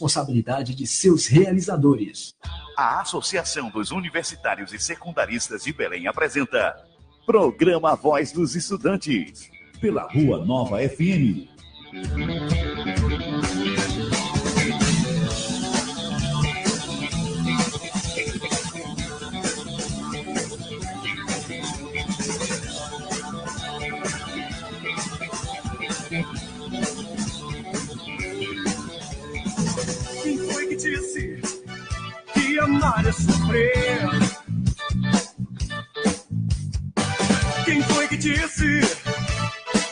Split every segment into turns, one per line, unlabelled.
responsabilidade de seus realizadores.
A Associação dos Universitários e Secundaristas de Belém apresenta Programa Voz dos Estudantes, pela Rua Nova FM.
Quem foi que disse que amar é sofrer? Quem foi que disse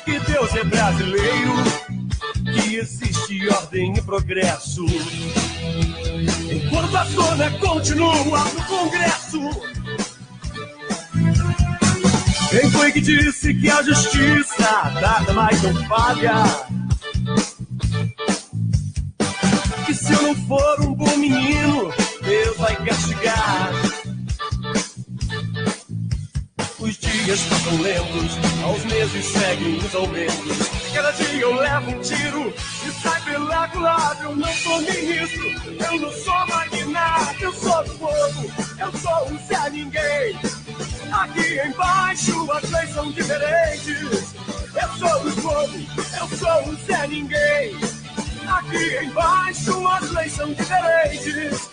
que Deus é brasileiro? Que existe ordem e progresso enquanto a zona continua no Congresso? Quem foi que disse que a justiça nada mais não falha? Que se eu não for um bom menino, Deus vai castigar. Os dias passam lentos, aos meses seguem os aumentos. Cada dia eu levo um tiro e sai pela culatra. Eu não sou ministro, eu não sou magnata. Eu sou do povo, eu sou um Zé Ninguém. Aqui embaixo as leis são diferentes. Eu sou do povo, eu sou um Zé Ninguém. Aqui embaixo as leis são diferentes.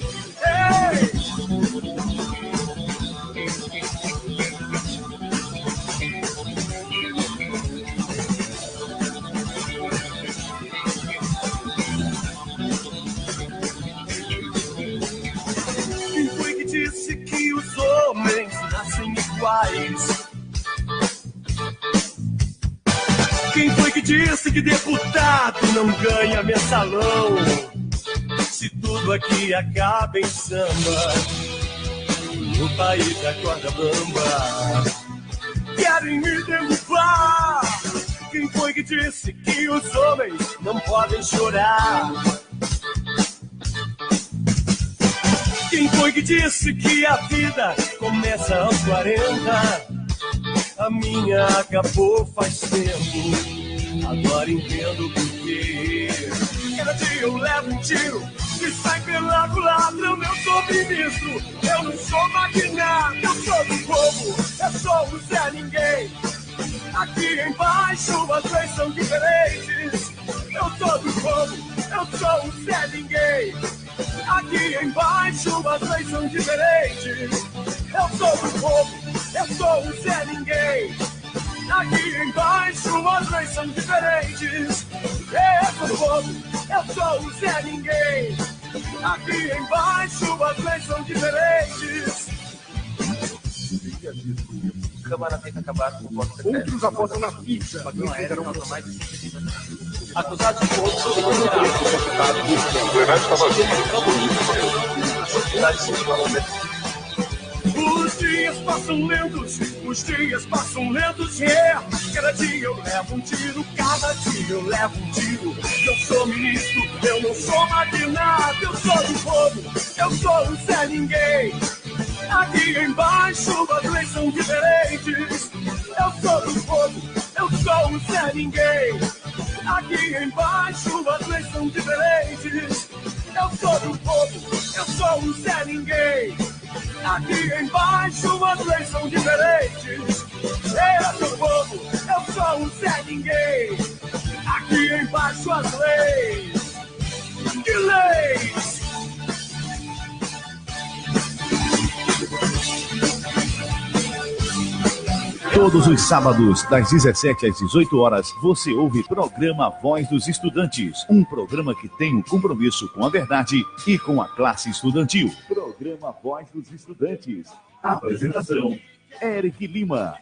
Ei! Quem foi que disse que os homens nascem iguais? Quem foi que disse que deputado não ganha mensalão? Se tudo aqui acaba em samba, no país da corda bamba, querem me derrubar. Quem foi que disse que os homens não podem chorar? Quem foi que disse que a vida começa aos 40? A minha acabou faz tempo, agora entendo por quê. Cada dia eu levo um tiro e sai pela culatra. Eu não sou ministro, eu não sou magnata. Eu sou do povo, eu sou o Zé Ninguém. Aqui embaixo as leis são diferentes. Eu sou do povo, eu sou o Zé Ninguém. Aqui embaixo as leis são diferentes. Eu sou do povo, eu sou o Zé Ninguém. Aqui embaixo as leis são diferentes. Eu sou do povo, eu sou o Zé Ninguém. Aqui embaixo as leis são diferentes.
Câmara tem que acabar com o voto secreto.
Outros apostam na pizza.
Não era mais
Acusados de corrupção. Os dias passam lentos, os dias passam lentos, yeah. Cada dia eu levo um tiro, cada dia eu levo um tiro. Eu sou ministro, eu não sou magnata. Eu sou do povo, eu sou um Zé Ninguém. Aqui embaixo as leis são diferentes. Eu sou do povo, eu sou um Zé Ninguém. Aqui embaixo as leis são diferentes. Eu sou do povo, eu sou um Zé Ninguém. Aqui embaixo as leis são diferentes. Eu sou do povo, eu sou um Zé Ninguém. Aqui embaixo as leis. Que leis?
Todos os sábados, das 17 às 18 horas, você ouve Programa Voz dos Estudantes, um programa que tem um compromisso com a verdade e com a classe estudantil. Programa Voz dos Estudantes. Apresentação, Eric Lima.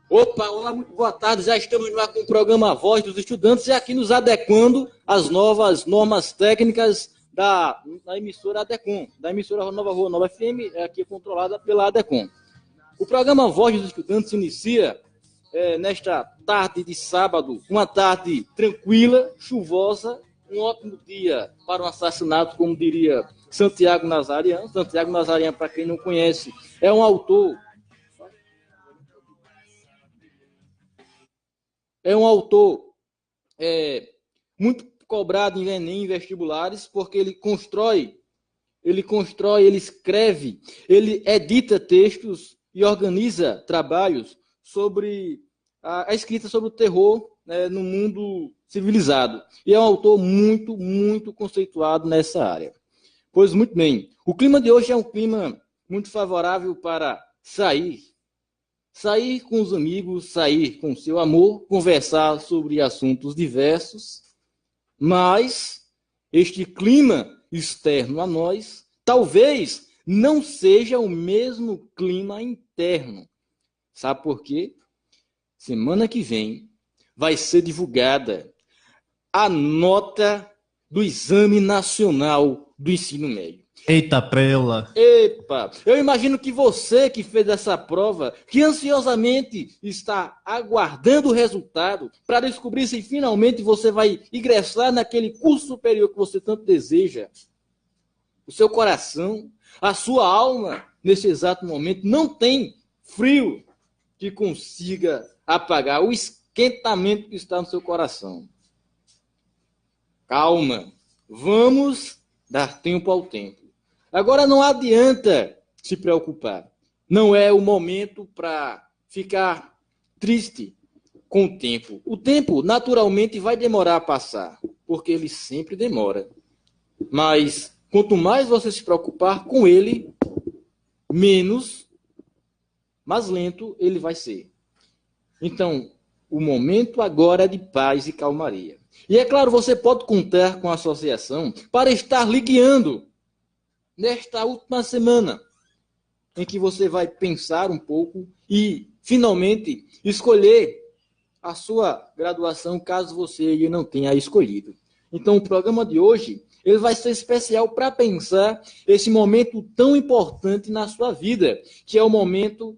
Opa, olá, muito boa tarde. Já estamos no ar com o programa Voz dos Estudantes e aqui nos adequando às novas normas técnicas da emissora ADECOM, da emissora Nova Rua Nova FM, aqui controlada pela ADECOM. O programa Voz dos Estudantes se inicia nesta tarde de sábado, uma tarde tranquila, chuvosa, um ótimo dia para um assassinato, como diria Santiago Nazarian. Santiago Nazarian, para quem não conhece, é um autor muito cobrado em Enem, em vestibulares, porque ele escreve, ele edita textos e organiza trabalhos sobre a escrita sobre o terror, né, no mundo civilizado. E é um autor muito, muito conceituado nessa área. Pois muito bem, o clima de hoje é um clima muito favorável para sair com os amigos, sair com seu amor, conversar sobre assuntos diversos, mas este clima externo a nós talvez não seja o mesmo clima interno. Sabe por quê? Semana que vem vai ser divulgada a nota do Exame Nacional do Ensino Médio.
Eita prela!
Epa! Eu imagino que você que fez essa prova, que ansiosamente está aguardando o resultado para descobrir se finalmente você vai ingressar naquele curso superior que você tanto deseja. O seu coração, a sua alma, nesse exato momento, não tem frio que consiga apagar o esquentamento que está no seu coração. Calma, vamos dar tempo ao tempo. Agora não adianta se preocupar. Não é o momento para ficar triste com o tempo. O tempo, naturalmente, vai demorar a passar, porque ele sempre demora. Mas quanto mais você se preocupar com ele, mais lento ele vai ser. Então, o momento agora é de paz e calmaria. E é claro, você pode contar com a associação para estar lhe guiando nesta última semana, em que você vai pensar um pouco e, finalmente, escolher a sua graduação, caso você ainda não tenha escolhido. Então, o programa de hoje ele vai ser especial para pensar esse momento tão importante na sua vida, que é o momento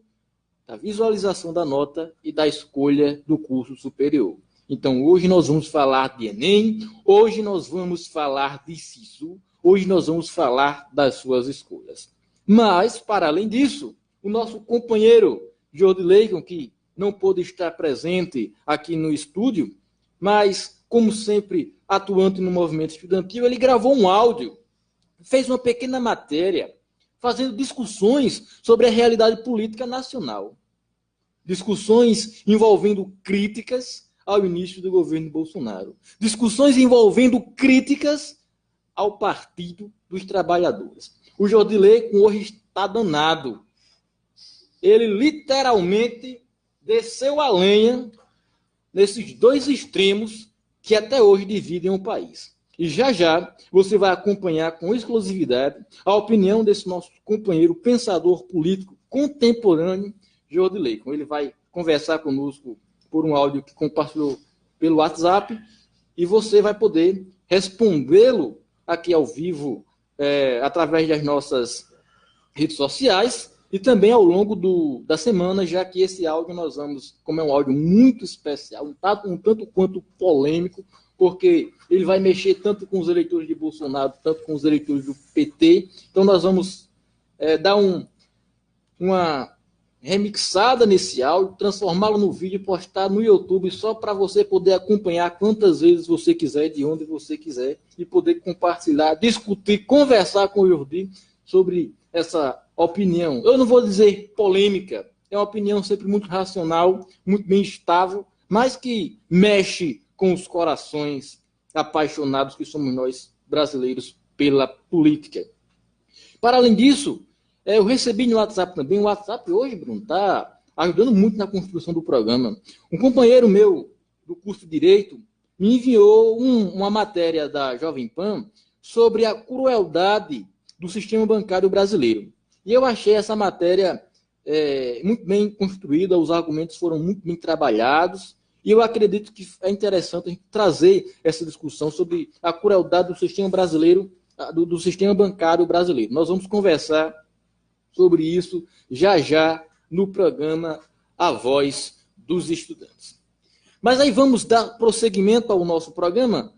da visualização da nota e da escolha do curso superior. Então, hoje nós vamos falar de Enem, hoje nós vamos falar de SISU, hoje nós vamos falar das suas escolhas. Mas, para além disso, o nosso companheiro Jordi Leicon, que não pôde estar presente aqui no estúdio, mas, como sempre, atuante no movimento estudantil, ele gravou um áudio, fez uma pequena matéria, fazendo discussões sobre a realidade política nacional. Discussões envolvendo críticas ao início do governo Bolsonaro. Discussões envolvendo críticas ao Partido dos Trabalhadores. O Jordi Leicon hoje está danado. Ele literalmente desceu a lenha nesses dois extremos que até hoje dividem o país. E já você vai acompanhar com exclusividade a opinião desse nosso companheiro pensador político contemporâneo, Jordi Leicon. Ele vai conversar conosco por um áudio que compartilhou pelo WhatsApp e você vai poder respondê-lo aqui ao vivo, através das nossas redes sociais e também ao longo da semana, já que esse áudio nós vamos, como é um áudio muito especial, um tanto quanto polêmico, porque ele vai mexer tanto com os eleitores de Bolsonaro, tanto com os eleitores do PT. Então nós vamos dar uma remixada nesse áudio, transformá-lo no vídeo e postar no YouTube só para você poder acompanhar quantas vezes você quiser, de onde você quiser, e poder compartilhar, discutir, conversar com o Jordi sobre essa opinião. Eu não vou dizer polêmica, é uma opinião sempre muito racional, muito bem estável, mas que mexe com os corações apaixonados que somos nós, brasileiros, pela política. Para além disso, eu recebi no WhatsApp também. O WhatsApp hoje, Bruno, está ajudando muito na construção do programa. Um companheiro meu do curso de Direito me enviou uma matéria da Jovem Pan sobre a crueldade do sistema bancário brasileiro. E eu achei essa matéria muito bem construída, os argumentos foram muito bem trabalhados, e eu acredito que é interessante a gente trazer essa discussão sobre a crueldade do sistema brasileiro, do sistema bancário brasileiro. Nós vamos conversar sobre isso já no programa A Voz dos Estudantes. Mas aí vamos dar prosseguimento ao nosso programa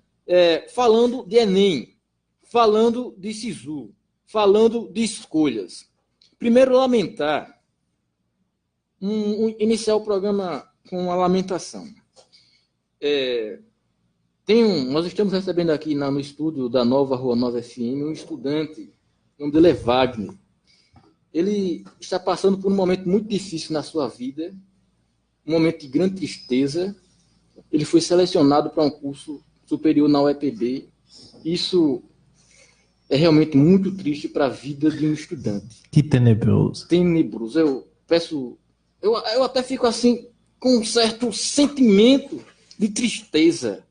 falando de Enem, falando de SISU, falando de escolhas. Primeiro, lamentar, iniciar o programa com uma lamentação. Nós estamos recebendo aqui no estúdio da Nova Rua Nova FM um estudante, o nome dele é Wagner. Ele está passando por um momento muito difícil na sua vida, um momento de grande tristeza. Ele foi selecionado para um curso superior na UEPB. Isso é realmente muito triste para a vida de um estudante.
Que tenebroso.
Tenebroso. Eu até fico assim, com um certo sentimento de tristeza.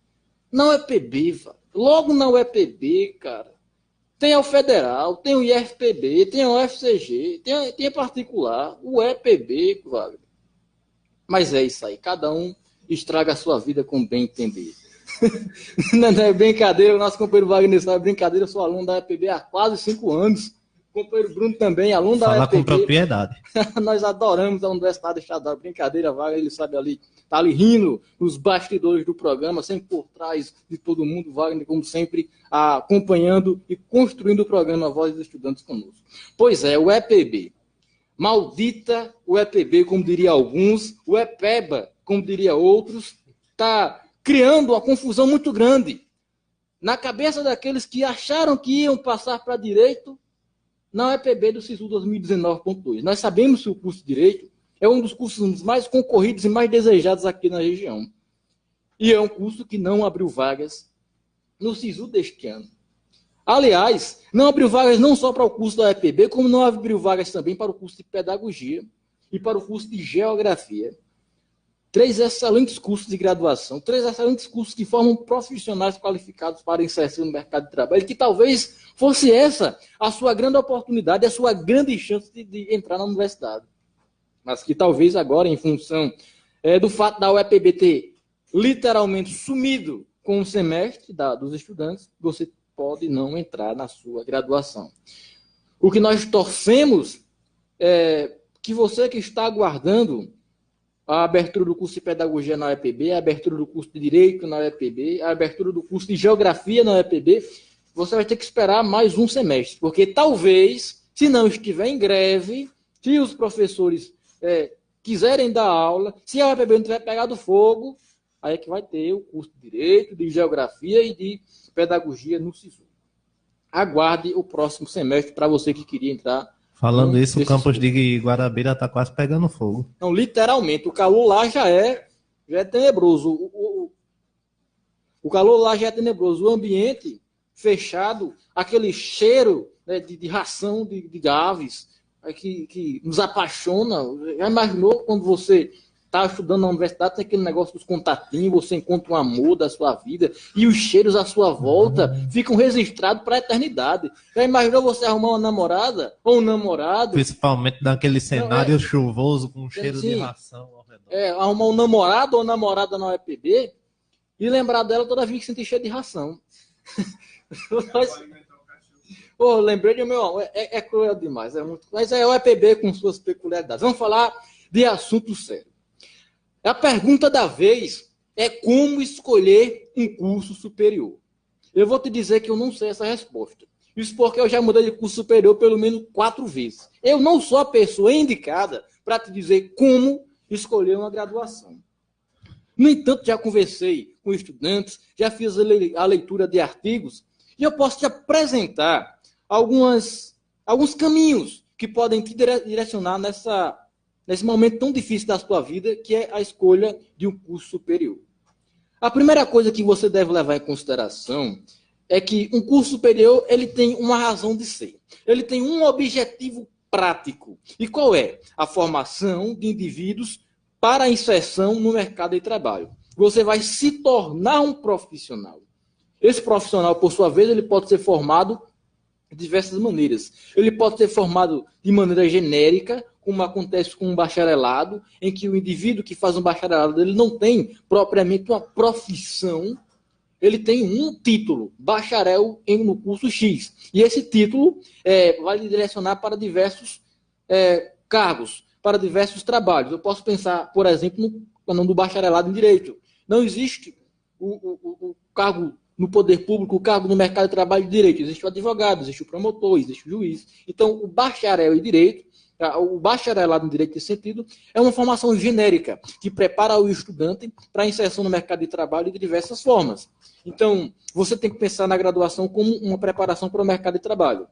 Na UEPB, logo na UEPB, cara, tem a Federal, tem o IFPB, tem a UFCG, tem a particular, o EPB, Wagner. Mas é isso aí, cada um estraga a sua vida com bem entender. Não é brincadeira, o nosso companheiro Wagner sabe, brincadeira, eu sou aluno da EPB há quase 5 anos. O companheiro Bruno também, aluno da
Fala
EPB.
com propriedade.
Nós adoramos a Universidade Estadual. Brincadeira, Wagner, ele sabe ali, tá ali rindo nos bastidores do programa, sempre por trás de todo mundo, Wagner, como sempre, acompanhando e construindo o programa Voz dos Estudantes conosco. Pois é, o EPB. Maldita o EPB, como diria alguns, o EPEBA, como diria outros, está criando uma confusão muito grande na cabeça daqueles que acharam que iam passar para direito na EPB do SISU 2019.2. Nós sabemos que o curso de Direito é um dos cursos mais concorridos e mais desejados aqui na região. E é um curso que não abriu vagas no SISU deste ano. Aliás, não abriu vagas não só para o curso da EPB, como não abriu vagas também para o curso de Pedagogia e para o curso de Geografia. 3 excelentes cursos de graduação, 3 excelentes cursos que formam profissionais qualificados para inserção no mercado de trabalho, que talvez fosse essa a sua grande oportunidade, a sua grande chance de entrar na universidade. Mas que talvez agora, em função do fato da UEPB ter literalmente sumido com o semestre dos estudantes, você pode não entrar na sua graduação. O que nós torcemos é que você que está aguardando a abertura do curso de Pedagogia na UEPB, a abertura do curso de Direito na UEPB, a abertura do curso de Geografia na UEPB, você vai ter que esperar mais um semestre, porque talvez, se não estiver em greve, se os professores quiserem dar aula, se a UEPB não tiver pegado fogo, aí é que vai ter o curso de Direito, de Geografia e de Pedagogia no SISU. Aguarde o próximo semestre para você que queria entrar.
Falando isso, o campus de Guarabira está quase pegando fogo.
Não, literalmente, o calor lá já é tenebroso. O calor lá já é tenebroso. O ambiente fechado, aquele cheiro, né, de ração de aves, que nos apaixona. Já imaginou quando você está estudando na universidade, tem aquele negócio dos contatinhos, você encontra um amor da sua vida e os cheiros à sua volta ficam registrados para a eternidade. Já imaginou você arrumar uma namorada ou um namorado?
Principalmente naquele cenário chuvoso com cheiro de ração ao redor.
Arrumar um namorado ou namorada na UEPB e lembrar dela toda vez que sentir cheiro de ração. Lembrei de meu... É cruel demais. Mas é o UEPB com suas peculiaridades. Vamos falar de assunto sério. A pergunta da vez é como escolher um curso superior. Eu vou te dizer que eu não sei essa resposta. Isso porque eu já mudei de curso superior pelo menos 4 vezes. Eu não sou a pessoa indicada para te dizer como escolher uma graduação. No entanto, já conversei com estudantes, já fiz a leitura de artigos, e eu posso te apresentar alguns caminhos que podem te direcionar nesse momento tão difícil da sua vida, que é a escolha de um curso superior. A primeira coisa que você deve levar em consideração é que um curso superior ele tem uma razão de ser. Ele tem um objetivo prático. E qual é? A formação de indivíduos para a inserção no mercado de trabalho. Você vai se tornar um profissional. Esse profissional, por sua vez, ele pode ser formado de diversas maneiras. Ele pode ser formado de maneira genérica, como acontece com um bacharelado, em que o indivíduo que faz um bacharelado ele não tem propriamente uma profissão, ele tem um título, bacharel no curso X. E esse título vai lhe direcionar para diversos cargos, para diversos trabalhos. Eu posso pensar, por exemplo, no bacharelado em Direito. Não existe o cargo no poder público, o cargo no mercado de trabalho de direito. Existe o advogado, existe o promotor, existe o juiz. Então, o bacharel em direito, o bacharelado em direito nesse sentido, é uma formação genérica que prepara o estudante para a inserção no mercado de trabalho de diversas formas. Então, você tem que pensar na graduação como uma preparação para o mercado de trabalho.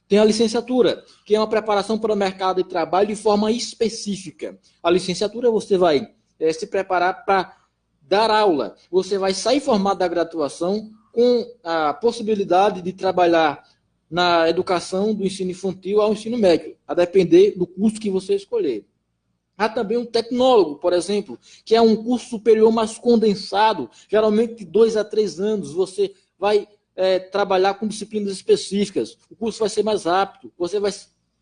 Tem a licenciatura, que é uma preparação para o mercado de trabalho de forma específica. A licenciatura você vai se preparar para dar aula. Você vai sair formado da graduação com a possibilidade de trabalhar na educação do ensino infantil ao ensino médio, a depender do curso que você escolher. Há também um tecnólogo, por exemplo, que é um curso superior mais condensado, geralmente de 2 a 3 anos. Você vai trabalhar com disciplinas específicas. O curso vai ser mais rápido, você vai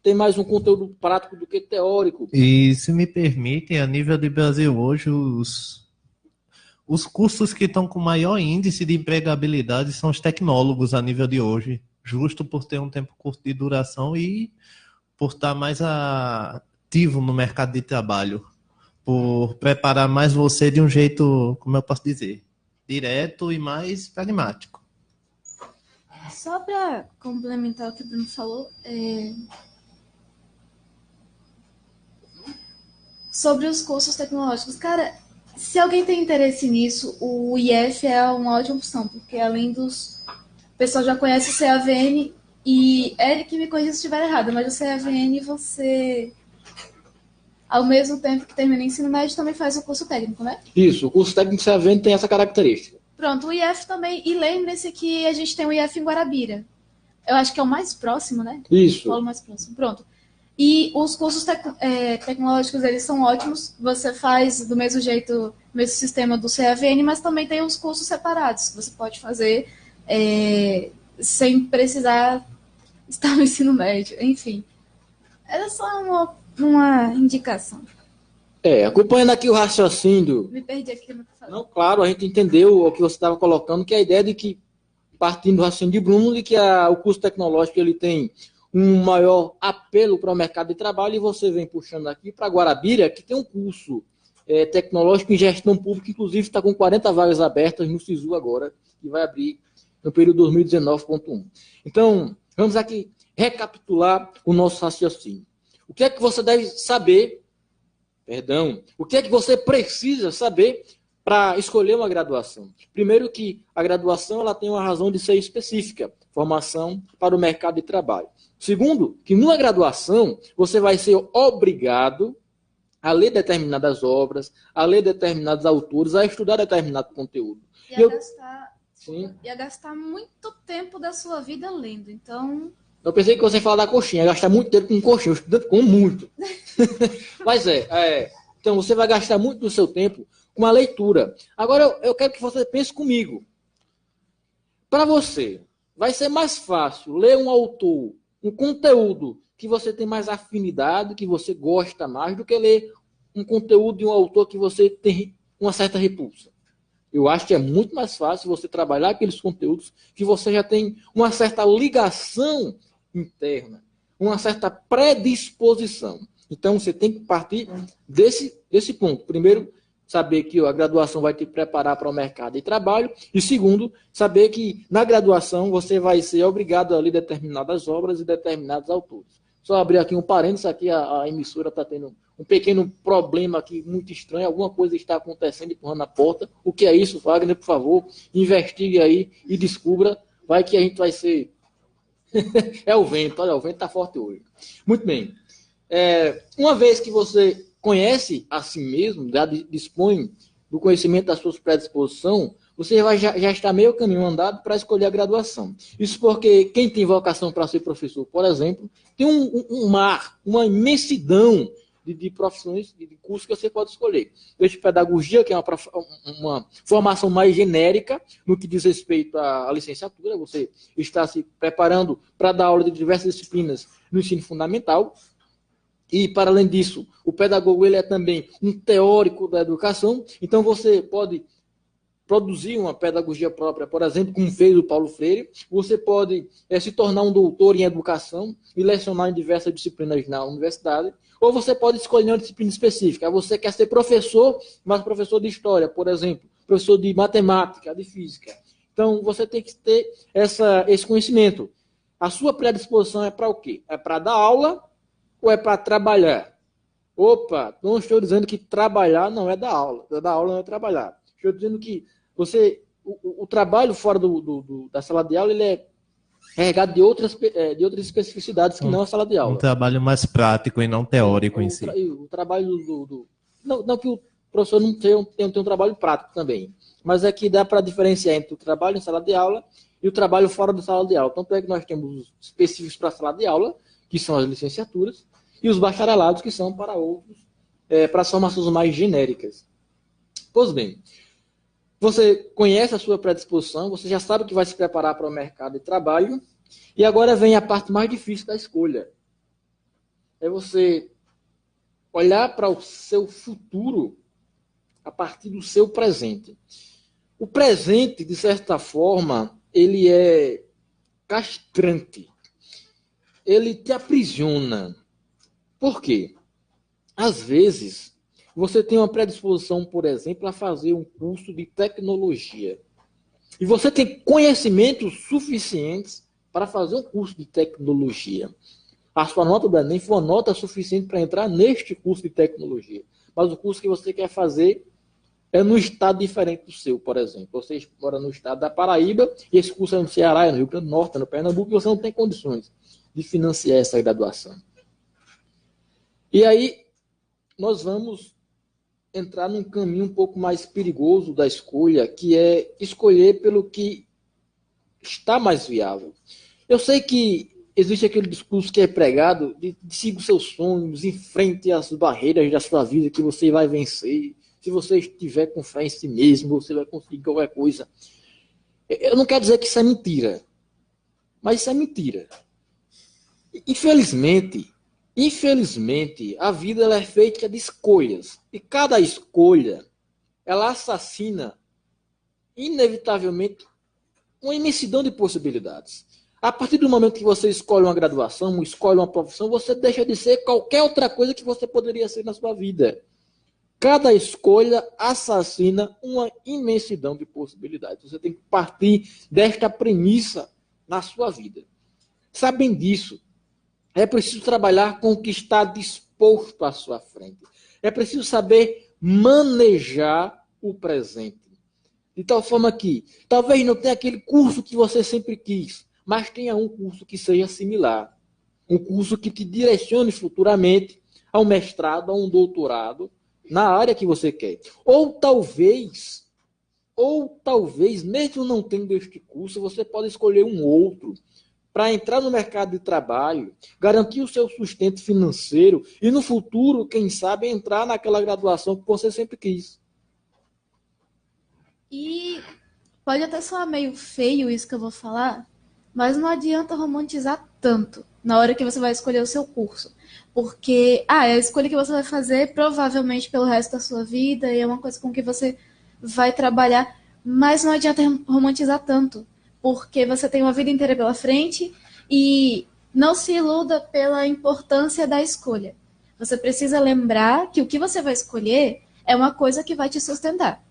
ter mais um conteúdo prático do que teórico.
E, se me permitem, a nível de Brasil hoje, os cursos que estão com maior índice de empregabilidade são os tecnólogos a nível de hoje, justo por ter um tempo curto de duração e por estar mais ativo no mercado de trabalho, por preparar mais você de um jeito, como eu posso dizer, direto e mais pragmático.
Só para complementar o que o Bruno falou, sobre os cursos tecnológicos, cara, se alguém tem interesse nisso, o IF é uma ótima opção, porque além dos... O pessoal já conhece o CAVN, e Eric me corrija se estiver errado, mas o CAVN você, ao mesmo tempo que termina o ensino médio, também faz o curso técnico, né?
Isso, o curso técnico CAVN tem essa característica.
Pronto, o IF também, e lembre-se que a gente tem o IF em Guarabira. Eu acho que é o mais próximo, né?
Isso.
O polo mais próximo, pronto. E os cursos tecnológicos, eles são ótimos. Você faz do mesmo jeito, do mesmo sistema do CAVN, mas também tem os cursos separados, que você pode fazer sem precisar estar no ensino médio. Enfim, era só uma indicação.
Acompanhando aqui o raciocínio...
Me perdi aqui no que eu falei.
Não, claro, a gente entendeu o que você estava colocando, que é a ideia de que, partindo do raciocínio de Bruno, de que o curso tecnológico ele tem um maior apelo para o mercado de trabalho, e você vem puxando aqui para Guarabira, que tem um curso tecnológico em gestão pública, inclusive está com 40 vagas abertas no SISU agora, que vai abrir no período 2019.1. Então, vamos aqui recapitular o nosso raciocínio. O que é que você deve saber, o que é que você precisa saber para escolher uma graduação? Primeiro que a graduação ela tem uma razão de ser específica, formação para o mercado de trabalho. Segundo, que numa graduação você vai ser obrigado a ler determinadas obras, a ler determinados autores, a estudar determinado conteúdo.
E a gastar muito tempo da sua vida lendo. Então...
Eu pensei que você ia falar da coxinha, gastar muito tempo com coxinha, o estudante come muito. Mas então você vai gastar muito do seu tempo com a leitura. Agora eu quero que você pense comigo. Para você, vai ser mais fácil ler um autor, um conteúdo que você tem mais afinidade, que você gosta mais, do que ler um conteúdo de um autor que você tem uma certa repulsa. Eu acho que é muito mais fácil você trabalhar aqueles conteúdos que você já tem uma certa ligação interna, uma certa predisposição. Então, você tem que partir desse ponto. Primeiro, saber que a graduação vai te preparar para o mercado de trabalho. E segundo, saber que na graduação você vai ser obrigado a ler determinadas obras e determinados autores. Só abrir aqui um parênteses, aqui a emissora está tendo um pequeno problema aqui muito estranho, alguma coisa está acontecendo empurrando a porta. O que é isso, Wagner, por favor, investigue aí e descubra. Vai que a gente vai ser... É o vento, olha, o vento está forte hoje. Muito bem. Uma vez que você conhece a si mesmo, já dispõe do conhecimento das suas predisposições, você já está meio caminho andado para escolher a graduação. Isso porque quem tem vocação para ser professor, por exemplo, tem um mar, uma imensidão de profissões, de cursos que você pode escolher. Desde pedagogia, que é uma formação mais genérica, no que diz respeito à licenciatura, você está se preparando para dar aula de diversas disciplinas no ensino fundamental. E, para além disso, o pedagogo ele é também um teórico da educação, então você pode produzir uma pedagogia própria, por exemplo, como fez o Paulo Freire. Você pode se tornar um doutor em educação e lecionar em diversas disciplinas na universidade, ou você pode escolher uma disciplina específica. Você quer ser professor, mas professor de história, por exemplo, professor de matemática, de física. Então, você tem que ter esse conhecimento. A sua predisposição é para o quê? É para dar aula ou é para trabalhar? Opa, não estou dizendo que trabalhar não é dar aula. Dar aula não é trabalhar. Estou dizendo que o trabalho fora da sala de aula ele é carregado de outras especificidades que não a sala de aula.
Um trabalho mais prático e não teórico em si.
O trabalho não que o professor não tenha um trabalho prático também, mas é que dá para diferenciar entre o trabalho em sala de aula e o trabalho fora da sala de aula. Tanto é que nós temos os específicos para a sala de aula, que são as licenciaturas, e os bacharelados, que são para outros, para as formações mais genéricas. Pois bem, você conhece a sua predisposição, você já sabe que vai se preparar para o mercado de trabalho, e agora vem a parte mais difícil da escolha. É você olhar para o seu futuro a partir do seu presente. O presente, de certa forma, ele é castrante. Ele te aprisiona. Por quê? Às vezes, você tem uma predisposição, por exemplo, a fazer um curso de tecnologia. E você tem conhecimentos suficientes para fazer um curso de tecnologia. A sua nota do Enem foi uma nota suficiente para entrar neste curso de tecnologia. Mas o curso que você quer fazer é num estado diferente do seu, por exemplo. Você mora no estado da Paraíba e esse curso é no Ceará, é no Rio Grande do Norte, é no Pernambuco, e você não tem condições de financiar essa graduação. E aí, nós vamos entrar num caminho um pouco mais perigoso da escolha, que é escolher pelo que está mais viável. Eu sei que existe aquele discurso que é pregado de siga os seus sonhos, enfrente as barreiras da sua vida que você vai vencer. Se você estiver com fé em si mesmo, você vai conseguir qualquer coisa. Eu não quero dizer que isso é mentira, mas isso é mentira. Infelizmente, a vida ela é feita de escolhas. E cada escolha, ela assassina, inevitavelmente, uma imensidão de possibilidades. A partir do momento que você escolhe uma graduação, escolhe uma profissão, você deixa de ser qualquer outra coisa que você poderia ser na sua vida. Cada escolha assassina uma imensidão de possibilidades. Você tem que partir desta premissa na sua vida. Sabem disso, é preciso trabalhar com o que está disposto à sua frente. É preciso saber manejar o presente. De tal forma que, talvez não tenha aquele curso que você sempre quis, mas tenha um curso que seja similar. Um curso que te direcione futuramente a um mestrado, a um doutorado, na área que você quer. Ou talvez, mesmo não tendo este curso, você pode escolher um outro para entrar no mercado de trabalho, garantir o seu sustento financeiro e no futuro, quem sabe, entrar naquela graduação que você sempre quis.
E pode até soar meio feio isso que eu vou falar, mas não adianta romantizar tanto na hora que você vai escolher o seu curso. Porque é a escolha que você vai fazer provavelmente pelo resto da sua vida e é uma coisa com que você vai trabalhar, mas não adianta romantizar tanto, porque você tem uma vida inteira pela frente e não se iluda pela importância da escolha. Você precisa lembrar que o que você vai escolher é uma coisa que vai te sustentar.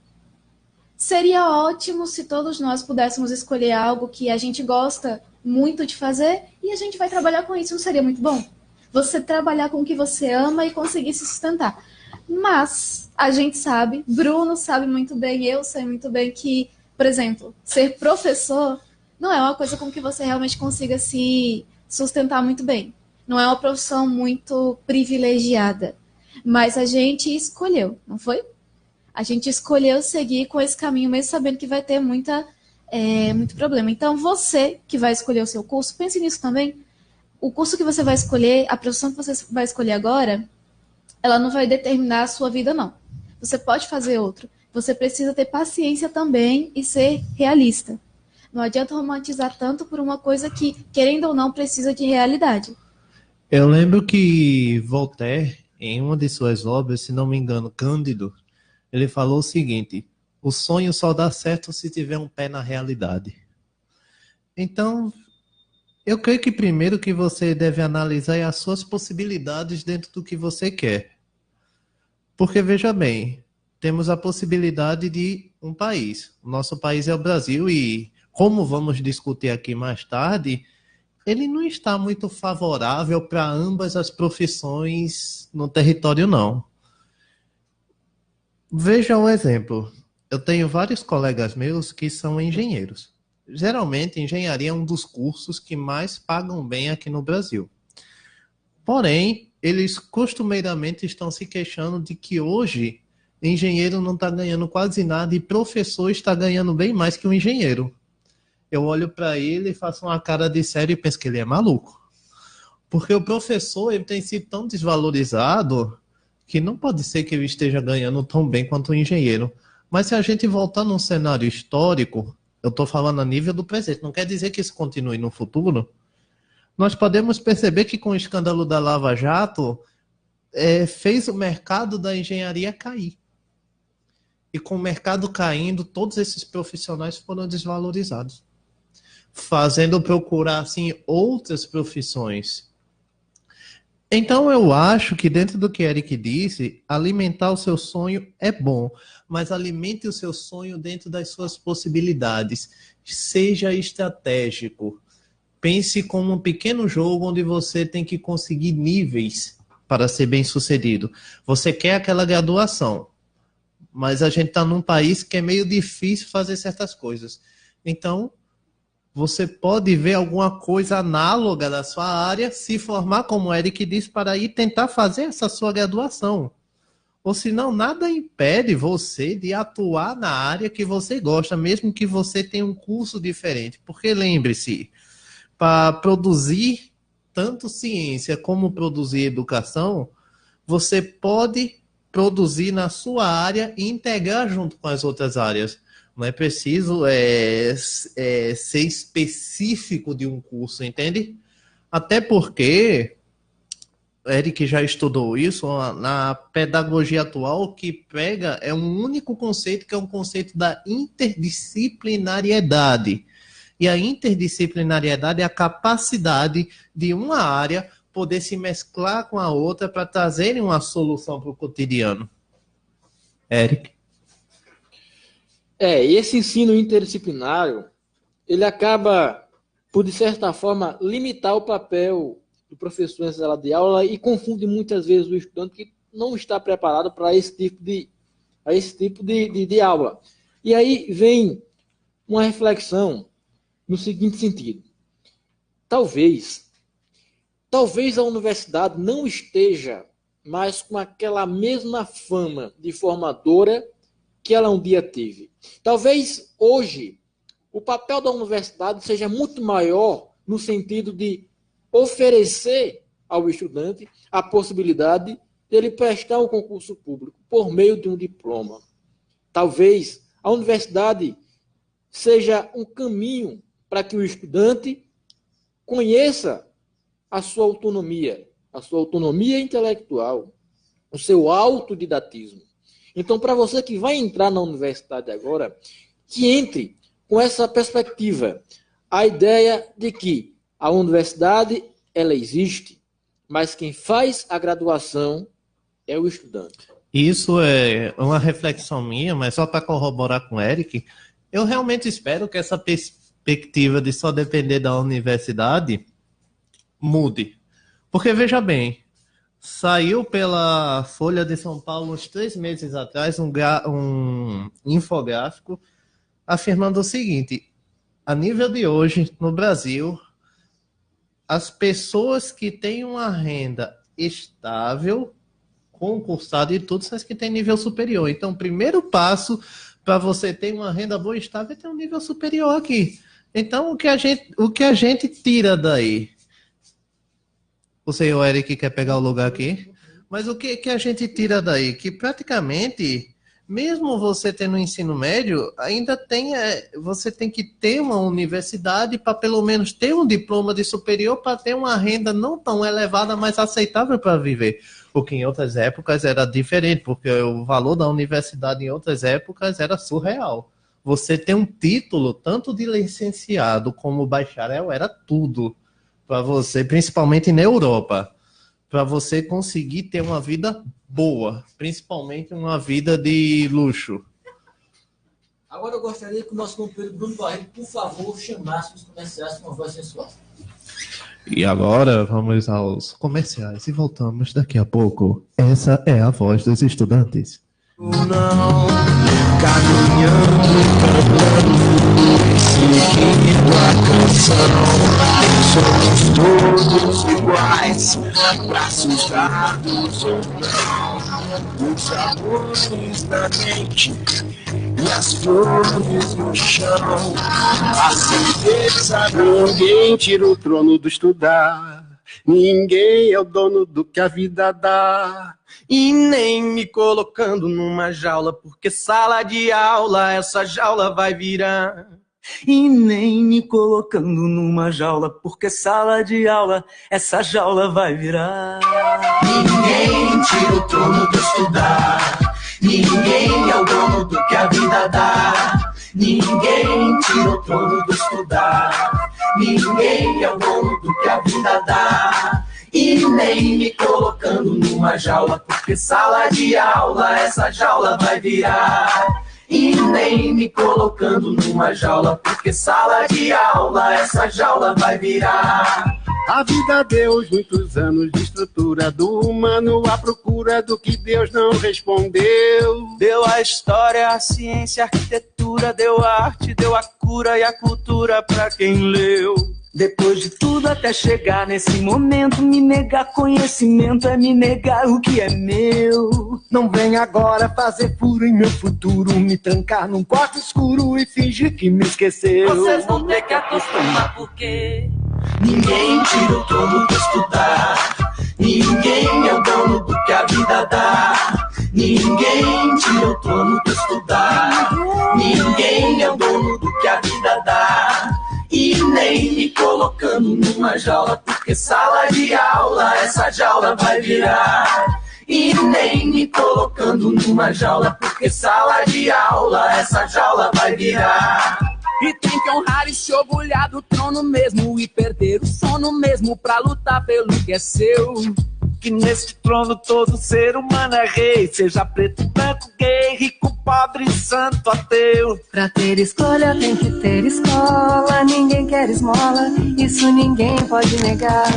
Seria ótimo se todos nós pudéssemos escolher algo que a gente gosta muito de fazer e a gente vai trabalhar com isso, não seria muito bom? Você trabalhar com o que você ama e conseguir se sustentar. Mas a gente sabe, Bruno sabe muito bem, eu sei muito bem que, por exemplo, ser professor não é uma coisa com que você realmente consiga se sustentar muito bem. Não é uma profissão muito privilegiada. Mas a gente escolheu, não foi? A gente escolheu seguir com esse caminho, mesmo sabendo que vai ter muito problema. Então, você que vai escolher o seu curso, pense nisso também. O curso que você vai escolher, a profissão que você vai escolher agora, ela não vai determinar a sua vida, não. Você pode fazer outro. Você precisa ter paciência também e ser realista. Não adianta romantizar tanto por uma coisa que, querendo ou não, precisa de realidade.
Eu lembro que Voltaire, em uma de suas obras, se não me engano, Cândido, ele falou o seguinte: o sonho só dá certo se tiver um pé na realidade. Então, eu creio que primeiro que você deve analisar as suas possibilidades dentro do que você quer. Porque, veja bem, temos a possibilidade de um país. O nosso país é o Brasil e como vamos discutir aqui mais tarde, ele não está muito favorável para ambas as profissões no território, não. Veja um exemplo. Eu tenho vários colegas meus que são engenheiros. Geralmente, engenharia é um dos cursos que mais pagam bem aqui no Brasil. Porém, eles costumeiramente estão se queixando de que hoje engenheiro não está ganhando quase nada e professor está ganhando bem mais que um engenheiro. Eu olho para ele e faço uma cara de sério e penso que ele é maluco. Porque o professor ele tem sido tão desvalorizado que não pode ser que ele esteja ganhando tão bem quanto o engenheiro. Mas se a gente voltar num cenário histórico, eu estou falando a nível do presente, não quer dizer que isso continue no futuro, nós podemos perceber que com o escândalo da Lava Jato, fez o mercado da engenharia cair. E com o mercado caindo, todos esses profissionais foram desvalorizados, fazendo procurar assim, outras profissões. Então eu acho que dentro do que Eric disse, alimentar o seu sonho é bom, mas alimente o seu sonho dentro das suas possibilidades. Seja estratégico. Pense como um pequeno jogo onde você tem que conseguir níveis para ser bem sucedido. Você quer aquela graduação, mas a gente está num país que é meio difícil fazer certas coisas. Então, você pode ver alguma coisa análoga da sua área, se formar, como o Eric disse, para ir tentar fazer essa sua graduação. Ou senão, nada impede você de atuar na área que você gosta, mesmo que você tenha um curso diferente. Porque lembre-se, para produzir tanto ciência como produzir educação, você pode produzir na sua área e integrar junto com as outras áreas. Não é preciso ser específico de um curso, entende? Até porque, Eric já estudou isso, na pedagogia atual, o que pega é um único conceito, que é um conceito da interdisciplinariedade. E a interdisciplinariedade é a capacidade de uma área poder se mesclar com a outra para trazerem uma solução para o cotidiano. Eric?
Esse ensino interdisciplinário, ele acaba, por de certa forma, limitar o papel do professor em sala de aula e confunde muitas vezes o estudante que não está preparado para esse tipo de aula. E aí vem uma reflexão no seguinte sentido. Talvez a universidade não esteja mais com aquela mesma fama de formadora que ela um dia teve. Talvez hoje o papel da universidade seja muito maior no sentido de oferecer ao estudante a possibilidade dele prestar um concurso público por meio de um diploma. Talvez a universidade seja um caminho para que o estudante conheça a sua autonomia intelectual, o seu autodidatismo. Então, para você que vai entrar na universidade agora, que entre com essa perspectiva, a ideia de que a universidade, ela existe, mas quem faz a graduação é o estudante.
Isso é uma reflexão minha, mas só para corroborar com o Eric, eu realmente espero que essa perspectiva de só depender da universidade mude. Porque, veja bem, saiu pela Folha de São Paulo uns 3 meses atrás um infográfico afirmando o seguinte: a nível de hoje, no Brasil, as pessoas que têm uma renda estável, concursada e tudo, são as que têm nível superior. Então, o primeiro passo para você ter uma renda boa e estável é ter um nível superior aqui. Então, o que a gente tira daí? O senhor Eric quer pegar o lugar aqui. Mas o que a gente tira daí? Que praticamente, mesmo você tendo ensino médio, ainda você tem que ter uma universidade para pelo menos ter um diploma de superior para ter uma renda não tão elevada, mas aceitável para viver. O que em outras épocas era diferente, porque o valor da universidade em outras épocas era surreal. Você ter um título, tanto de licenciado como bacharel, era tudo para você, principalmente na Europa, para você conseguir ter uma vida boa, principalmente uma vida de luxo.
Agora eu gostaria que o nosso companheiro Bruno Barreto, por favor, chamasse os comerciais com uma voz sensual.
E agora vamos aos comerciais e voltamos daqui a pouco. Essa é a voz dos estudantes.
Não, caminhando, seguindo a canção, somos todos iguais, braços dados ou não, os amores na mente e as flores no chão, a certeza. Ninguém tira o trono do estudar, ninguém é o dono do que a vida dá. E nem me colocando numa jaula, porque sala de aula essa jaula vai virar.
E nem me colocando numa jaula, porque sala de aula essa jaula vai virar.
Ninguém tira o trono do estudar, ninguém é o dono do que a vida dá. Ninguém tira o trono do estudar, ninguém é o dono do que a vida dá. E nem me colocando numa jaula, porque sala de aula essa jaula vai virar. E nem me colocando numa jaula, porque sala de aula essa jaula vai virar. A vida deu muitos anos de estrutura do humano à procura do que Deus não respondeu.
Deu a história, a ciência, a arquitetura, deu a arte, deu a cura e a cultura pra quem leu. Depois de tudo até chegar nesse momento, me negar conhecimento é me negar o que é meu.
Não vem agora fazer furo em meu futuro, me trancar num quarto escuro e fingir que me esqueceu.
Vocês vão ter que acostumar porque
ninguém tira o trono de estudar, ninguém é o dono do que a vida dá. Ninguém tira o trono de estudar, ninguém é o dono do que a vida dá. E nem me colocando numa jaula, porque sala de aula essa jaula vai virar. E nem me colocando numa jaula, porque sala de aula essa jaula vai virar.
E tem que honrar e se orgulhar do trono mesmo e perder o sono mesmo pra lutar pelo que é seu. Que nesse trono todo ser humano é rei, seja preto, branco, gay, rico, pobre, santo, ateu.
Pra ter escolha tem que ter escola, ninguém quer esmola, isso ninguém pode negar.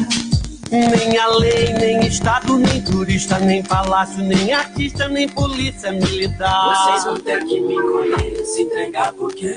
Nem a lei, nem estado, nem turista, nem palácio, nem artista, nem polícia militar.
Vocês vão ter que me encolher, se entregar porque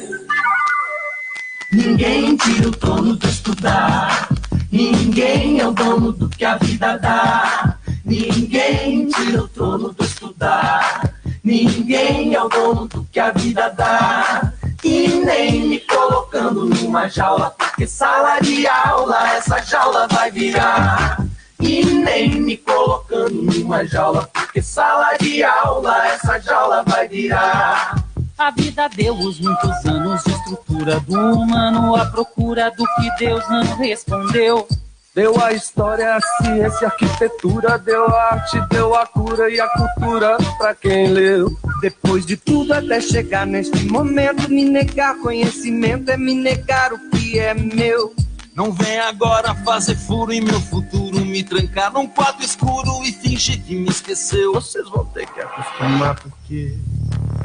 ninguém tira o trono de estudar, ninguém é o dono do que a vida dá. Ninguém tira o trono do estudar, ninguém é o dono do que a vida dá. E nem me colocando numa jaula, porque sala de aula essa jaula vai virar. E nem me colocando numa jaula, porque sala de aula essa jaula vai virar.
A vida deu-os muitos anos de estrutura do humano à procura do que Deus não respondeu.
Deu a história, a ciência, a arquitetura, deu a arte, deu a cura e a cultura pra quem leu.
Depois de tudo até chegar neste momento, me negar conhecimento é me negar o que é meu. Não vem agora fazer furo em meu futuro, me trancar num quarto escuro e fingir que me esqueceu.
Vocês vão ter que acostumar porque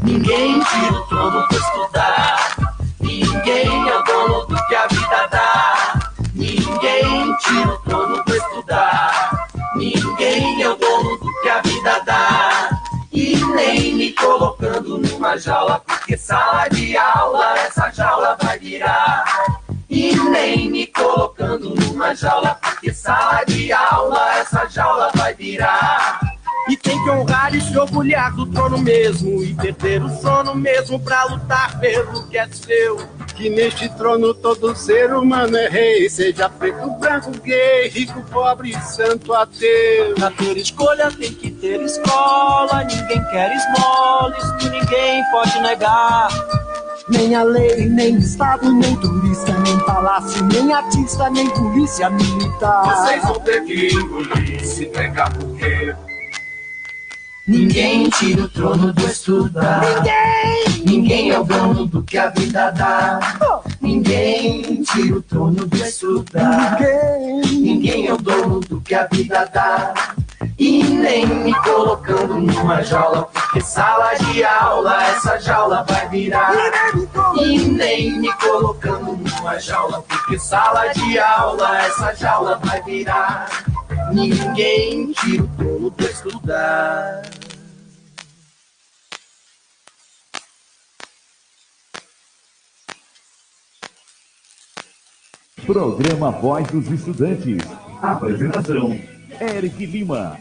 ninguém tira o trono pra estudar, ninguém é o dono do que a vida dá. Ninguém tira o trono pra estudar, ninguém é o dono do que a vida dá. E nem me colocando numa jaula, porque sala de aula essa jaula vai virar. E nem me colocando numa jaula, porque sala de aula essa jaula vai virar.
E tem que honrar e se orgulhar do trono mesmo e perder o sono mesmo pra lutar pelo que é seu.
Que neste trono todo ser humano é rei, seja preto, branco, gay, rico, pobre, santo, ateu.
Pra ter escolha tem que ter escola, ninguém quer esmola, isso ninguém pode negar.
Nem a lei, nem estado, nem turista, nem palácio, nem artista, nem polícia militar.
Vocês vão ter que engolir, se entregar porque
ninguém tira o trono do estudar, ninguém é o dono do que a vida dá. Ninguém tira o trono do estudar, ninguém é o dono do que a vida dá.
E nem me colocando numa jaula, porque sala de aula essa jaula vai virar. E nem me colocando numa jaula, porque sala de aula essa jaula vai virar. Ninguém tira o pulo pra estudar.
Programa Voz dos Estudantes. Apresentação: Eric Lima.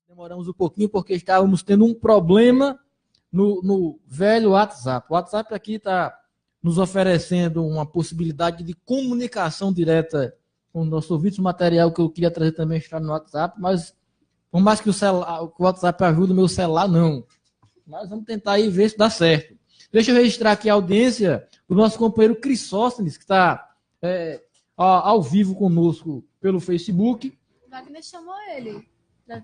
Demoramos um pouquinho porque estávamos tendo um problema no velho WhatsApp. O WhatsApp aqui está nos oferecendo uma possibilidade de comunicação direta com o nosso ouvinte. O material que eu queria trazer também está no WhatsApp, mas por mais que o WhatsApp ajude, o meu celular não. Mas vamos tentar aí ver se dá certo. Deixa eu registrar aqui a audiência do nosso companheiro Crisóstones, que está ao vivo conosco pelo Facebook.
Wagner chamou ele.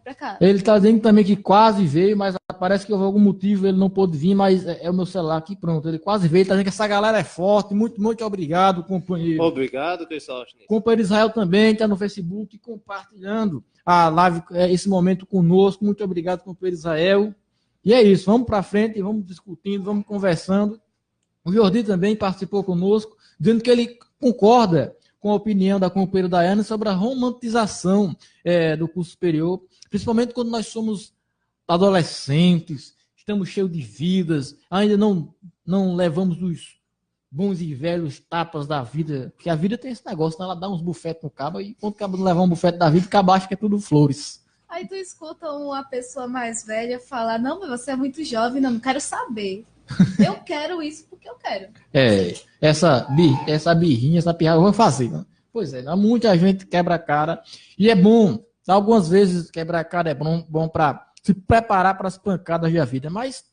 Pra cá.
Ele está dizendo também que quase veio, mas parece que houve algum motivo, ele não pôde vir, mas é o meu celular aqui, pronto. Ele quase veio, está dizendo que essa galera é forte. Muito, muito obrigado, companheiro.
Obrigado, Crisóstones.
Companheiro Israel também está no Facebook compartilhando a live, esse momento conosco. Muito obrigado, companheiro Israel. E é isso, vamos para frente, vamos discutindo, vamos conversando. O Jordi também participou conosco, dizendo que ele concorda com a opinião da companheira Daiane sobre a romantização do curso superior, principalmente quando nós somos adolescentes, estamos cheios de vidas, ainda não levamos os bons e velhos tapas da vida, porque a vida tem esse negócio, né? Ela dá uns bufetes no cabo, e quando o cabo não levar um bufete da vida, o cabo acha que é tudo flores.
Aí tu escuta uma pessoa mais velha falar, não, mas você é muito jovem, não quero saber. Eu quero isso porque eu quero.
Essa birrinha, essa pirrada, eu vou fazer. Né? Pois é, muita gente quebra a cara. E é bom, algumas vezes quebrar a cara é bom para se preparar para as pancadas da vida. Mas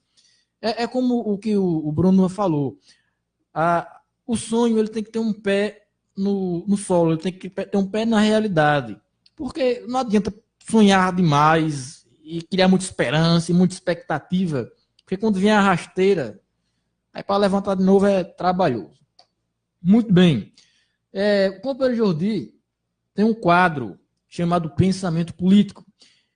é como o que o Bruno falou. O sonho ele tem que ter um pé no solo, ele tem que ter um pé na realidade. Porque não adianta sonhar demais e criar muita esperança e muita expectativa. Porque quando vem a rasteira, aí para levantar de novo é trabalhoso. Muito bem. O companheiro Jordi tem um quadro chamado Pensamento Político.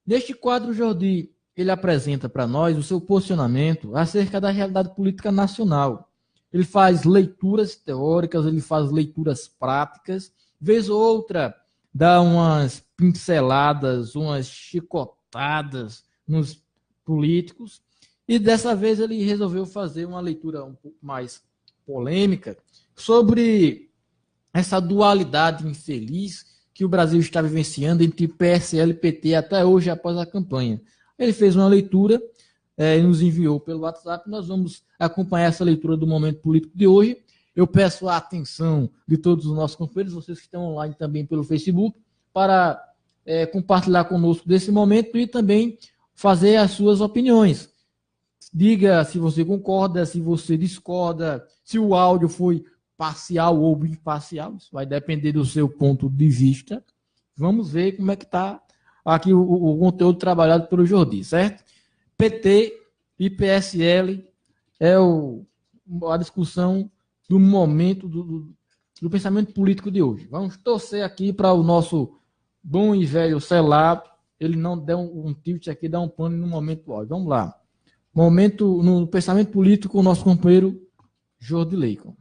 Neste quadro, Jordi, ele apresenta para nós o seu posicionamento acerca da realidade política nacional. Ele faz leituras teóricas, ele faz leituras práticas, vez ou outra dá umas pinceladas, umas chicotadas nos políticos. E dessa vez ele resolveu fazer uma leitura um pouco mais polêmica sobre essa dualidade infeliz que o Brasil está vivenciando entre PSL e PT até hoje após a campanha. Ele fez uma leitura e nos enviou pelo WhatsApp. Nós vamos acompanhar essa leitura do momento político de hoje. Eu peço a atenção de todos os nossos companheiros, vocês que estão online também pelo Facebook, para compartilhar conosco desse momento e também fazer as suas opiniões. Diga se você concorda, se você discorda, se o áudio foi
parcial ou imparcial, isso vai depender do seu ponto de vista. Vamos ver como é que está aqui o conteúdo trabalhado pelo Jordi, certo? PT e PSL é a discussão do momento do pensamento político de hoje. Vamos torcer aqui para o nosso bom e velho Celab, ele não der um tilt aqui, dá um pano no momento óbvio. Vamos lá. Momento no pensamento político, o nosso companheiro Jordi Leicon.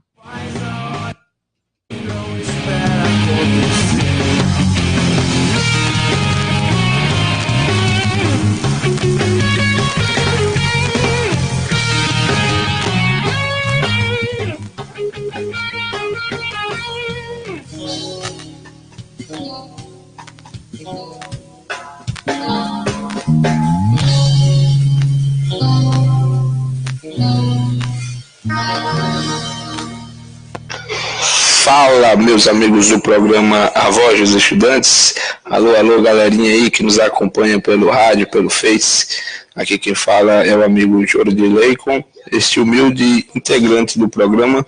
Fala, meus amigos do programa A Voz dos Estudantes. Alô, alô, galerinha aí que nos acompanha pelo rádio, pelo Face. Aqui quem fala é o amigo Jordi Leicon, este humilde integrante do programa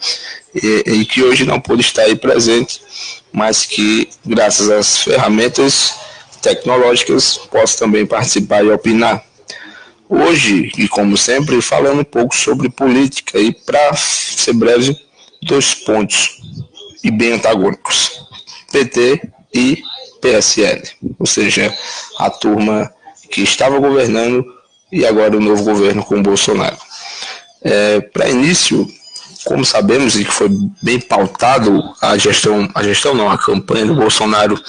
e que hoje não pôde estar aí presente, mas que, graças às ferramentas tecnológicas, posso também participar e opinar. Hoje, e como sempre, falando um pouco sobre política e, para ser breve, 2 pontos e bem antagônicos, PT e PSL, ou seja, a turma que estava governando e agora o novo governo com o Bolsonaro. Para início, como sabemos e que foi bem pautado a campanha do Bolsonaro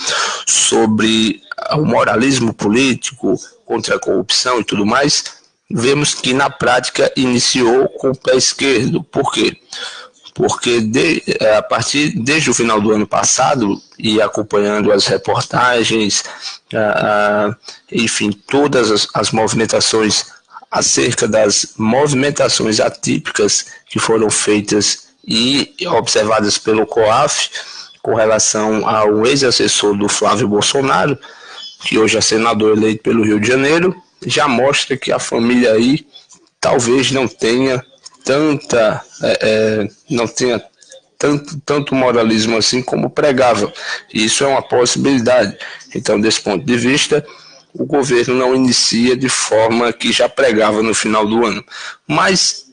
sobre o moralismo político, contra a corrupção e tudo mais, vemos que na prática iniciou com o pé esquerdo. Por quê? Porque desde o final do ano passado, e acompanhando as reportagens, enfim, todas as movimentações acerca das movimentações atípicas que foram feitas e observadas pelo COAF com relação ao ex-assessor do Flávio Bolsonaro, que hoje é senador eleito pelo Rio de Janeiro, já mostra que a família aí talvez não tenha tanto moralismo assim como pregava. Isso é uma possibilidade. Então, desse ponto de vista, o governo não inicia de forma que já pregava no final do ano. Mas,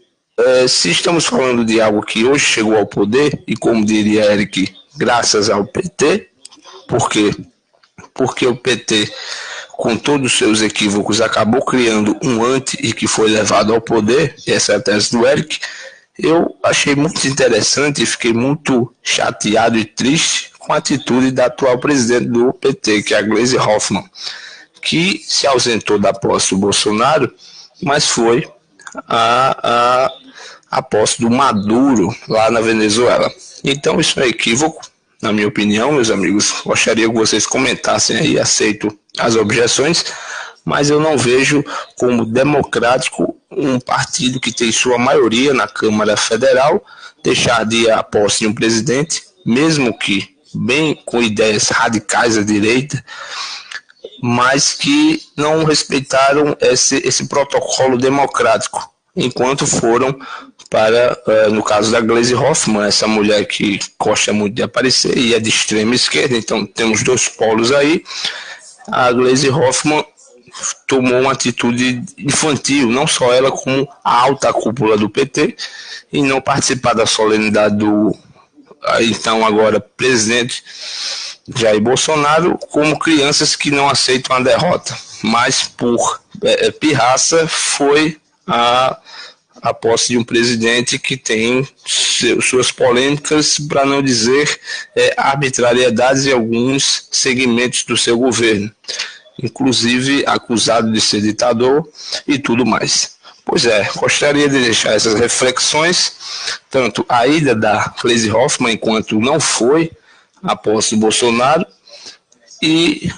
se estamos falando de algo que hoje chegou ao poder, e como diria Eric, graças ao PT, por quê? Porque o PT, com todos os seus equívocos, acabou criando um anti e que foi levado ao poder, essa é a tese do Eric. Eu achei muito interessante e fiquei muito chateado e triste com a atitude da atual presidente do PT, que é a Gleisi Hoffmann, que se ausentou da posse do Bolsonaro, mas foi a posse do Maduro lá na Venezuela. Então isso é equívoco, na minha opinião, meus amigos. Gostaria que vocês comentassem aí, aceito as objeções, mas eu não vejo como democrático um partido que tem sua maioria na Câmara Federal deixar de ir à posse de um presidente, mesmo que bem com ideias radicais à direita, mas que não respeitaram esse protocolo democrático, enquanto foram para, no caso da Gleisi Hoffmann, essa mulher que gosta muito de aparecer e é de extrema esquerda, então temos 2 polos aí. A Gleisi Hoffmann tomou uma atitude infantil, não só ela, como a alta cúpula do PT, em não participar da solenidade do então agora presidente Jair Bolsonaro, como crianças que não aceitam a derrota, mas por pirraça foi a posse de um presidente que tem suas polêmicas, para não dizer arbitrariedades em alguns segmentos do seu governo, inclusive acusado de ser ditador e tudo mais. Pois é, gostaria de deixar essas reflexões, tanto a ida da Gleisi Hoffmann, enquanto não foi a posse do Bolsonaro, e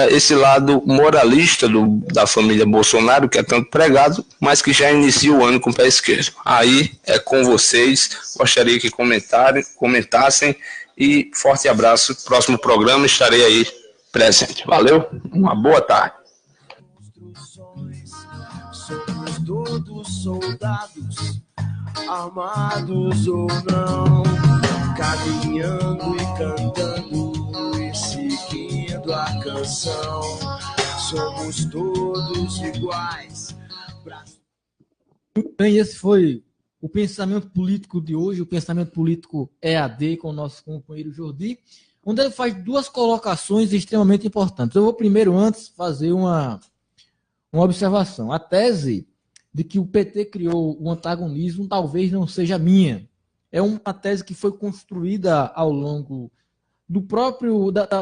esse lado moralista da família Bolsonaro, que é tanto pregado, mas que já inicia o ano com o pé esquerdo. Aí é com vocês, gostaria que comentassem, e forte abraço. Próximo programa estarei aí presente. Valeu, uma boa tarde.
Somos todos soldados, armados ou não. caminhando e cantando e seguindo a canção. Somos todos iguais.
Bem, esse foi o pensamento político de hoje, o pensamento político EAD com o nosso companheiro Jordi, onde ele faz duas colocações extremamente importantes. Eu vou primeiro, antes, fazer uma observação. A tese de que o PT criou o antagonismo talvez não seja minha. É uma tese que foi construída ao longo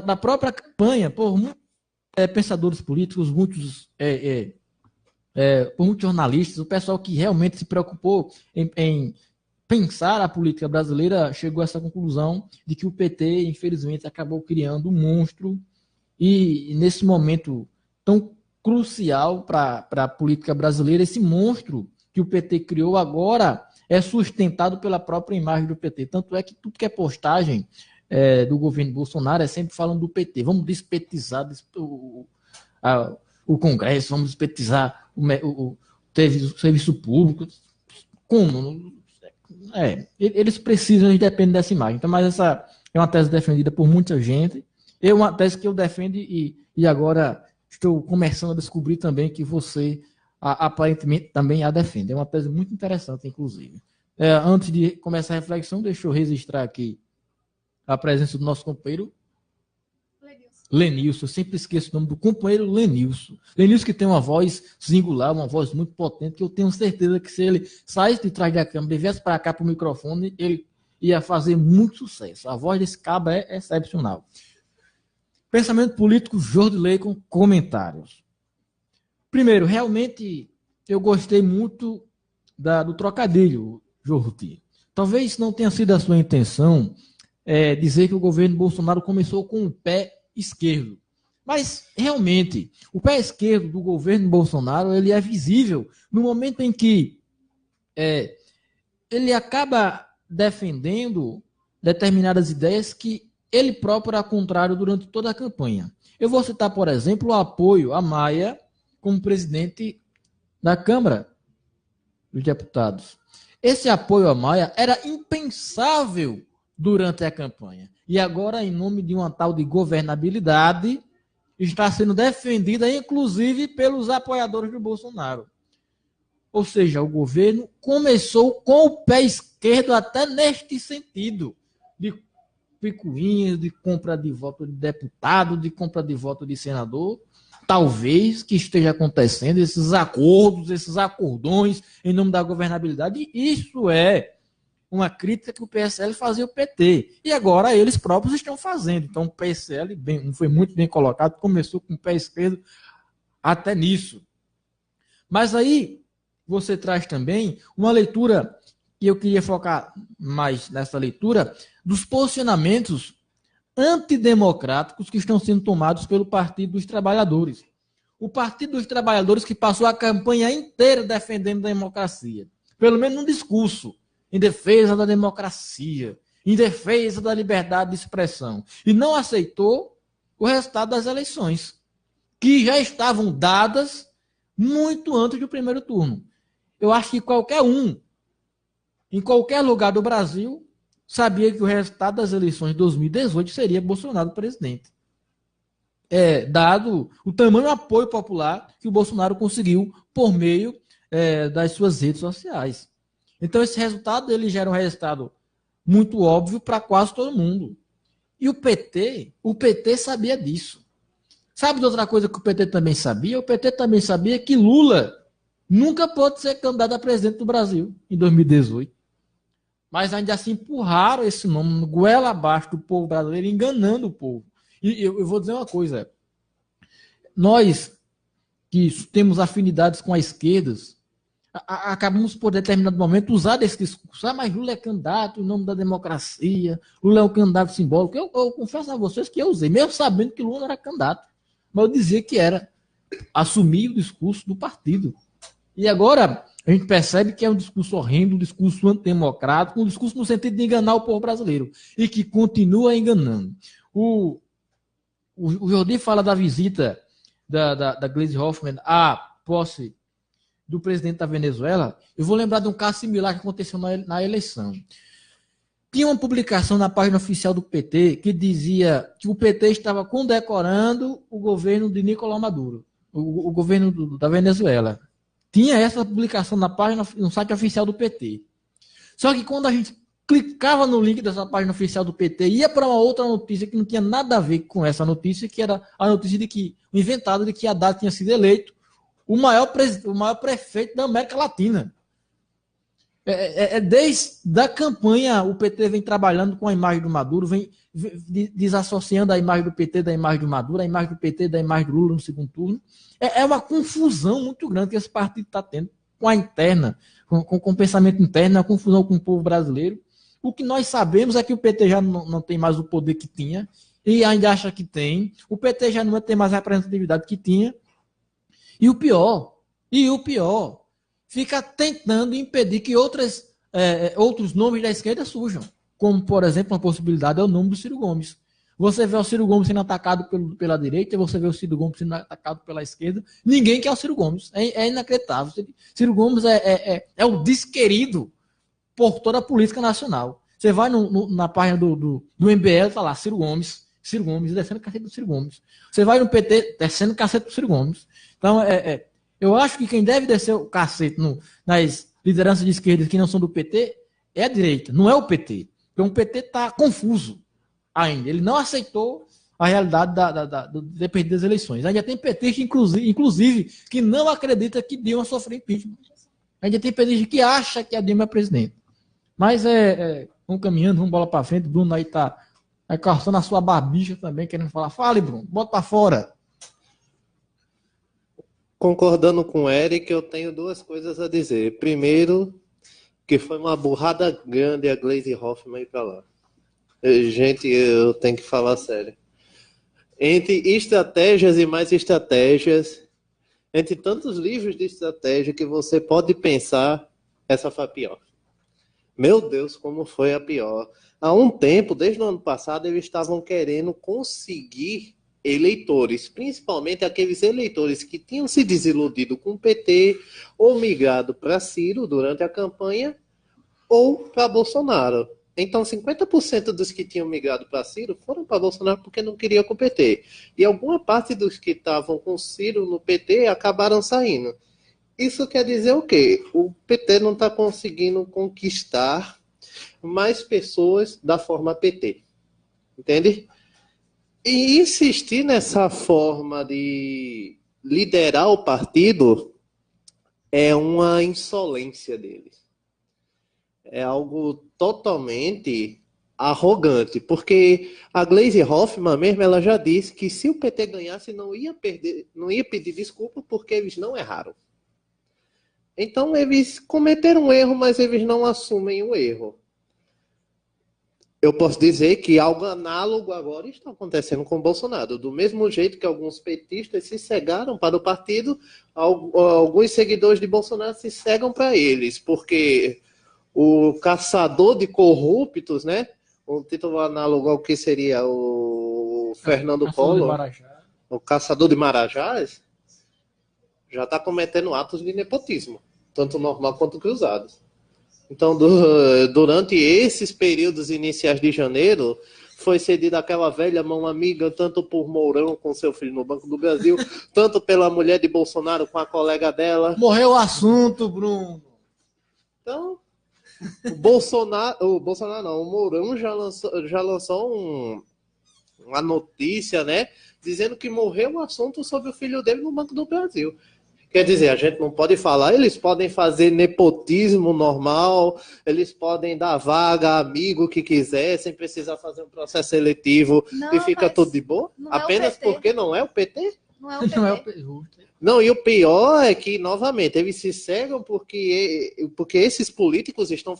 da própria campanha por muitos pensadores políticos, por muitos jornalistas, o pessoal que realmente se preocupou em pensar a política brasileira chegou a essa conclusão de que o PT, infelizmente, acabou criando um monstro e, nesse momento tão crucial para a política brasileira, esse monstro que o PT criou agora é sustentado pela própria imagem do PT. Tanto é que tudo que é postagem do governo Bolsonaro é sempre falando do PT. Vamos despetizar o Congresso, vamos despetizar o serviço público. Como? Eles precisam, eles dependem dessa imagem. Então, mas essa é uma tese defendida por muita gente. É uma tese que eu defendo e agora estou começando a descobrir também que você aparentemente também a defende. É uma tese muito interessante, inclusive. Antes de começar a reflexão, deixa eu registrar aqui a presença do nosso companheiro Lenilson. Eu sempre esqueço o nome do companheiro Lenilson. Lenilson que tem uma voz singular, uma voz muito potente, que eu tenho certeza que se ele saísse de trás da câmera e viesse para cá para o microfone, ele ia fazer muito sucesso. A voz desse cabo é excepcional. Pensamento político, Jordilei, com comentários. Primeiro, realmente eu gostei muito do trocadilho, Jordi. Talvez não tenha sido a sua intenção dizer que o governo Bolsonaro começou com o pé esquerdo. Mas, realmente, o pé esquerdo do governo Bolsonaro ele é visível no momento em que ele acaba defendendo determinadas ideias que ele próprio era contrário durante toda a campanha. Eu vou citar, por exemplo, o apoio a Maia como presidente da Câmara dos Deputados. Esse apoio a Maia era impensável durante a campanha. E agora, em nome de uma tal de governabilidade, está sendo defendida, inclusive, pelos apoiadores do Bolsonaro. Ou seja, o governo começou com o pé esquerdo até neste sentido, de picuinhas, de compra de voto de deputado, de compra de voto de senador. Talvez que esteja acontecendo esses acordos, esses acordões em nome da governabilidade. E isso é uma crítica que o PSL fazia ao PT. E agora eles próprios estão fazendo. Então o PSL foi muito bem colocado, começou com o pé esquerdo até nisso. Mas aí você traz também uma leitura, e eu queria focar mais nessa leitura, dos posicionamentos antidemocráticos que estão sendo tomados pelo Partido dos Trabalhadores. O Partido dos Trabalhadores que passou a campanha inteira defendendo a democracia, pelo menos no discurso, em defesa da democracia, em defesa da liberdade de expressão, e não aceitou o resultado das eleições, que já estavam dadas muito antes do primeiro turno. Eu acho que qualquer um, em qualquer lugar do Brasil, sabia que o resultado das eleições de 2018 seria Bolsonaro presidente. Dado o tamanho apoio popular que o Bolsonaro conseguiu por meio das suas redes sociais. Então, esse resultado ele gera um resultado muito óbvio para quase todo mundo. E o PT sabia disso. Sabe de outra coisa que o PT também sabia? O PT também sabia que Lula nunca pôde ser candidato a presidente do Brasil em 2018. Mas ainda assim empurraram esse nome goela abaixo do povo brasileiro, enganando o povo. E eu vou dizer uma coisa. Nós que temos afinidades com as esquerdas, acabamos por determinado momento usar desse discurso. Mas Lula é candidato em nome da democracia, Lula é um candidato simbólico. Eu confesso a vocês que eu usei, mesmo sabendo que Lula era candidato. Mas eu dizia que era. Assumir o discurso do partido. E agora a gente percebe que é um discurso horrendo, um discurso antidemocrático, um discurso no sentido de enganar o povo brasileiro. E que continua enganando. O Jordi fala da visita da Gleisi Hoffmann à posse do presidente da Venezuela. Eu vou lembrar de um caso similar que aconteceu na eleição. Tinha uma publicação na página oficial do PT que dizia que o PT estava condecorando o governo de Nicolás Maduro, o governo da Venezuela. Tinha essa publicação na página, no site oficial do PT. Só que quando a gente clicava no link dessa página oficial do PT, ia para uma outra notícia que não tinha nada a ver com essa notícia, que era a notícia de que, o inventado de que Haddad tinha sido eleito o maior prefeito da América Latina. Desde a campanha, o PT vem trabalhando com a imagem do Maduro, vem desassociando a imagem do PT da imagem do Maduro, a imagem do PT da imagem do Lula no segundo turno. É uma confusão muito grande que esse partido está tendo com a interna, com o pensamento interno, a confusão com o povo brasileiro. O que nós sabemos é que o PT já não tem mais o poder que tinha, e ainda acha que tem. O PT já não tem mais a representatividade que tinha. E o pior, fica tentando impedir que outros nomes da esquerda surjam. Como, por exemplo, uma possibilidade é o nome do Ciro Gomes. Você vê o Ciro Gomes sendo atacado pela direita, você vê o Ciro Gomes sendo atacado pela esquerda. Ninguém quer o Ciro Gomes. É inacreditável. Ciro Gomes é o desquerido por toda a política nacional. Você vai na página do MBL, tá lá, Ciro Gomes, descendo o cacete do Ciro Gomes. Você vai no PT, descendo o cacete do Ciro Gomes. Então, eu acho que quem deve descer o cacete nas lideranças de esquerda que não são do PT é a direita, não é o PT. Porque o PT está confuso ainda. Ele não aceitou a realidade do depender das eleições. Ainda tem petista, inclusive, que não acredita que Dilma sofreu impeachment. Ainda tem petista que acha que a Dilma é presidente. Mas vamos caminhando, vamos bola para frente. Bruno aí está cortando a sua barbicha também, querendo falar. Fale, Bruno, bota para fora.
Concordando com o Eric, eu tenho duas coisas a dizer. Primeiro, que foi uma burrada grande a Gleisi Hoffmann ir para lá. Gente, eu tenho que falar sério. Entre estratégias e mais estratégias, entre tantos livros de estratégia que você pode pensar, essa foi a pior. Meu Deus, como foi a pior. Há um tempo, desde o ano passado, eles estavam querendo conseguir eleitores, principalmente aqueles eleitores que tinham se desiludido com o PT ou migrado para Ciro durante a campanha ou para Bolsonaro. Então, 50% dos que tinham migrado para Ciro foram para Bolsonaro porque não queriam com o PT. E alguma parte dos que estavam com Ciro no PT acabaram saindo. Isso quer dizer o quê? O PT não está conseguindo conquistar mais pessoas da forma PT. Entende? E insistir nessa forma de liderar o partido é uma insolência deles. É algo totalmente arrogante, porque a Gleisi Hoffmann mesmo, ela já disse que se o PT ganhasse não ia pedir desculpa porque eles não erraram. Então eles cometeram um erro, mas eles não assumem o erro. Eu posso dizer que algo análogo agora está acontecendo com o Bolsonaro. Do mesmo jeito que alguns petistas se cegaram para o partido, alguns seguidores de Bolsonaro se cegam para eles, porque o caçador de corruptos, né? Um título análogo ao que seria o Fernando Collor, o caçador de marajás, já está cometendo atos de nepotismo, tanto normal quanto cruzados. Então, durante esses períodos iniciais de janeiro, foi cedida aquela velha mão amiga, tanto por Mourão com seu filho no Banco do Brasil, tanto pela mulher de Bolsonaro com a colega dela.
Morreu o assunto, Bruno.
Então, o Mourão já lançou uma notícia, né, dizendo que morreu o assunto sobre o filho dele no Banco do Brasil. Quer dizer, a gente não pode falar, eles podem fazer nepotismo normal, eles podem dar vaga a amigo que quiser, sem precisar fazer um processo seletivo e fica tudo de boa? Apenas porque não é o PT?
Não é o PT.
Não, e o pior é que, novamente, eles se cegam porque esses políticos estão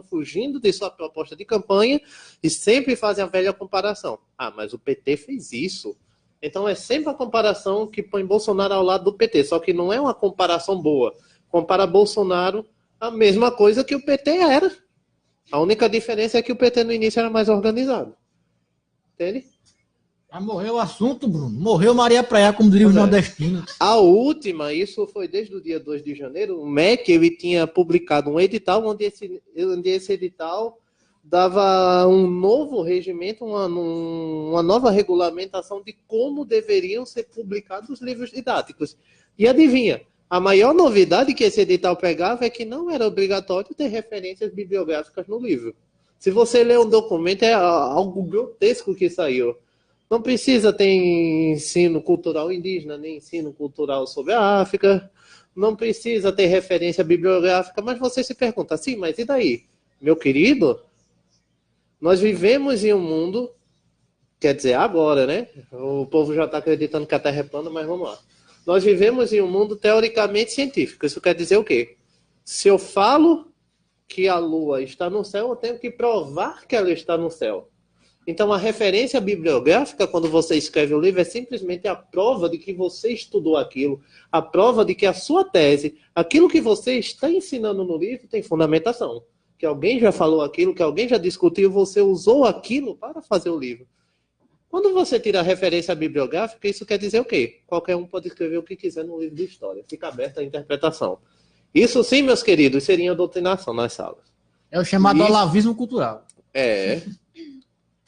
fugindo de sua proposta de campanha e sempre fazem a velha comparação. Ah, mas o PT fez isso. Então é sempre a comparação que põe Bolsonaro ao lado do PT, só que não é uma comparação boa. Compara Bolsonaro a mesma coisa que o PT era. A única diferença é que o PT no início era mais organizado. Entende?
Já morreu o assunto, Bruno. Morreu Maria Praia, como diria os nordestinos.
A última, isso foi desde o dia 2 de janeiro, o MEC ele tinha publicado um edital onde esse edital dava um novo regimento, uma nova regulamentação de como deveriam ser publicados os livros didáticos. E adivinha, a maior novidade que esse edital pegava é que não era obrigatório ter referências bibliográficas no livro. Se você ler um documento, é algo grotesco que saiu. Não precisa ter ensino cultural indígena, nem ensino cultural sobre a África. Não precisa ter referência bibliográfica, mas você se pergunta, sim, mas e daí? Meu querido, nós vivemos em um mundo, quer dizer, agora, né? O povo já está acreditando que a Terra é plana, mas vamos lá. Nós vivemos em um mundo teoricamente científico. Isso quer dizer o quê? Se eu falo que a Lua está no céu, eu tenho que provar que ela está no céu. Então, a referência bibliográfica, quando você escreve o livro, é simplesmente a prova de que você estudou aquilo, a prova de que a sua tese, aquilo que você está ensinando no livro, tem fundamentação. Que alguém já falou aquilo, que alguém já discutiu, você usou aquilo para fazer o livro. Quando você tira a referência bibliográfica, isso quer dizer o quê? Qualquer um pode escrever o que quiser no livro de história. Fica aberta a interpretação. Isso sim, meus queridos, seria doutrinação nas salas.
É o chamado olavismo cultural.
É.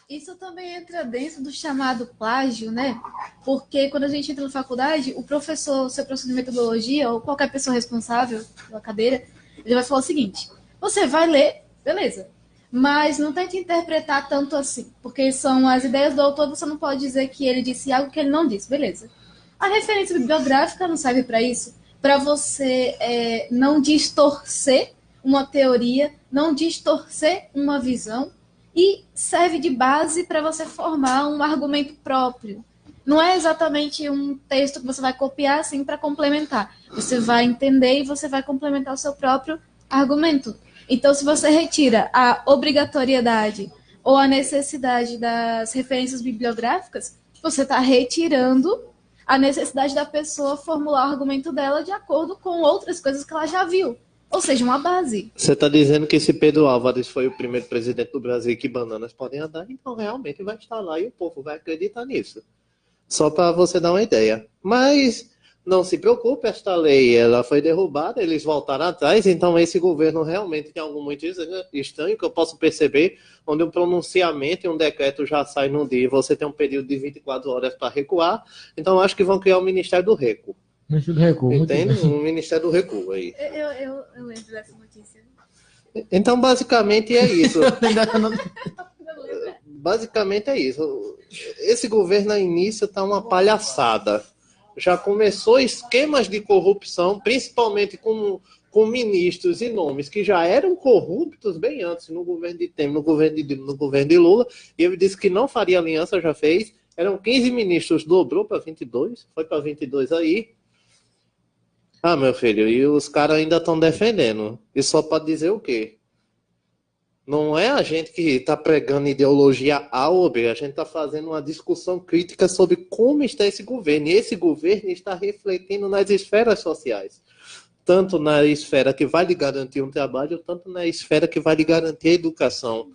Isso também entra dentro do chamado plágio, né? Porque quando a gente entra na faculdade, o professor, seu professor de metodologia, ou qualquer pessoa responsável pela cadeira, ele vai falar o seguinte: você vai ler, beleza, mas não tente interpretar tanto assim, porque são as ideias do autor, você não pode dizer que ele disse algo que ele não disse, beleza. A referência bibliográfica não serve para isso, para você não distorcer uma teoria, não distorcer uma visão, e serve de base para você formar um argumento próprio. Não é exatamente um texto que você vai copiar assim para complementar. Você vai entender e você vai complementar o seu próprio argumento. Então, se você retira a obrigatoriedade ou a necessidade das referências bibliográficas, você está retirando a necessidade da pessoa formular o argumento dela de acordo com outras coisas que ela já viu. Ou seja, uma base.
Você está dizendo que se Pedro Álvares foi o primeiro presidente do Brasil e que bananas podem andar, então realmente vai estar lá e o povo vai acreditar nisso. Só para você dar uma ideia. Mas não se preocupe, esta lei ela foi derrubada, eles voltaram atrás, então esse governo realmente tem algo muito estranho que eu posso perceber, onde um pronunciamento e um decreto já sai num dia e você tem um período de 24 horas para recuar, então acho que vão criar o Ministério do Recuo.
Ministério do Recuo.
Entende? O Ministério do Recuo aí.
Eu lembro dessa notícia.
Então, basicamente é isso. Basicamente é isso. Esse governo, no início, está uma palhaçada. Já começou esquemas de corrupção, principalmente com ministros e nomes que já eram corruptos bem antes, no governo de Temer, no governo de Lula, e ele disse que não faria aliança, já fez. Eram 15 ministros, dobrou para 22, foi para 22 aí. Ah, meu filho, e os caras ainda estão defendendo. E só pode dizer o quê? Não é a gente que está pregando ideologia A ou B, a gente está fazendo uma discussão crítica sobre como está esse governo. E esse governo está refletindo nas esferas sociais. Tanto na esfera que vai lhe garantir um trabalho, tanto na esfera que vai lhe garantir a educação.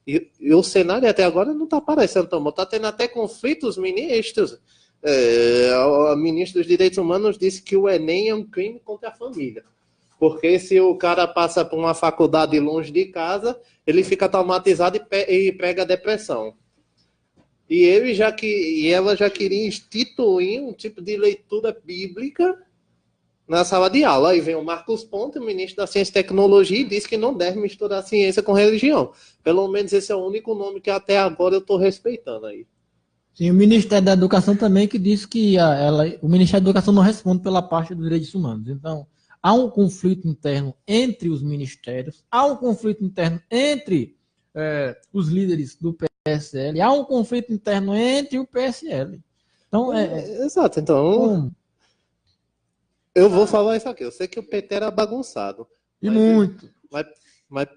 E o cenário até agora não está aparecendo tão bom. Está tendo até conflitos ministros. A ministra dos Direitos Humanos disse que o Enem é um crime contra a família. Porque se o cara passa por uma faculdade longe de casa, ele fica traumatizado e pega depressão. E ela já queria instituir um tipo de leitura bíblica na sala de aula. Aí vem o Marcos Ponte, o ministro da Ciência e Tecnologia, e diz que não deve misturar ciência com religião. Pelo menos esse é o único nome que até agora eu estou respeitando aí.
Sim, o Ministério da Educação também que disse que o Ministério da Educação não responde pela parte dos direitos humanos. Então, há um conflito interno entre os ministérios, há um conflito interno entre os líderes do PSL, há um conflito interno entre o PSL. Então,
exato, então eu vou falar isso aqui. Eu sei que o PT era bagunçado.
E muito.
Mas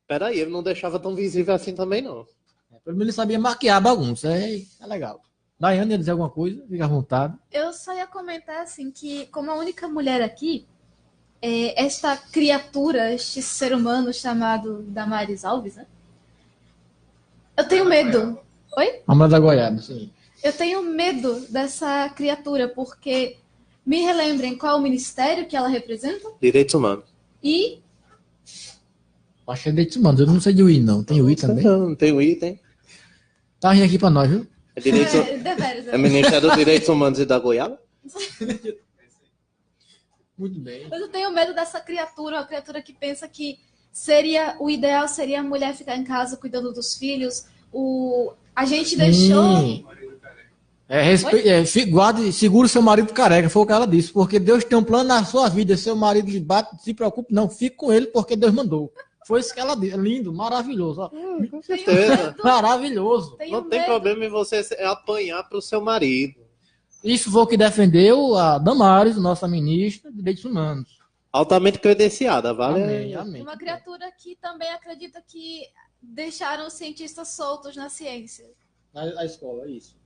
peraí, ele não deixava tão visível assim também, não.
Pelo menos ele sabia maquiar a bagunça. É legal. Daiane, ia dizer alguma coisa? Fica à vontade.
Eu só ia comentar assim que, como a única mulher aqui, esta criatura, este ser humano chamado Damares Alves, né? Eu tenho medo. Oi?
A mulher da goiaba, sim.
Eu tenho medo dessa criatura, porque me relembrem qual o ministério que ela representa?
Direitos Humanos.
E
Acho que é direitos humanos, eu não sei de UI, não. Tem UI também?
Não tem UI, tem.
Tá rindo aqui pra nós, viu?
É Ministério dos Direitos Humanos e da Goiaba?
Muito bem.
Mas eu tenho medo dessa criatura, uma criatura que pensa que o ideal seria a mulher ficar em casa cuidando dos filhos. A gente deixou...
Guarde, segure seu marido careca, foi o que ela disse, porque Deus tem um plano na sua vida, seu marido lhe bate, se preocupe, não, fique com ele porque Deus mandou. Foi isso que ela disse, lindo, maravilhoso. Ó.
Com certeza.
Maravilhoso.
Não tem problema em você apanhar para o seu marido.
Isso foi o que defendeu a Damares, nossa ministra de Direitos Humanos.
Altamente credenciada, vale?
Amém, amém.
Uma criatura que também acredita que deixaram os cientistas soltos na ciência.
Na escola, é isso.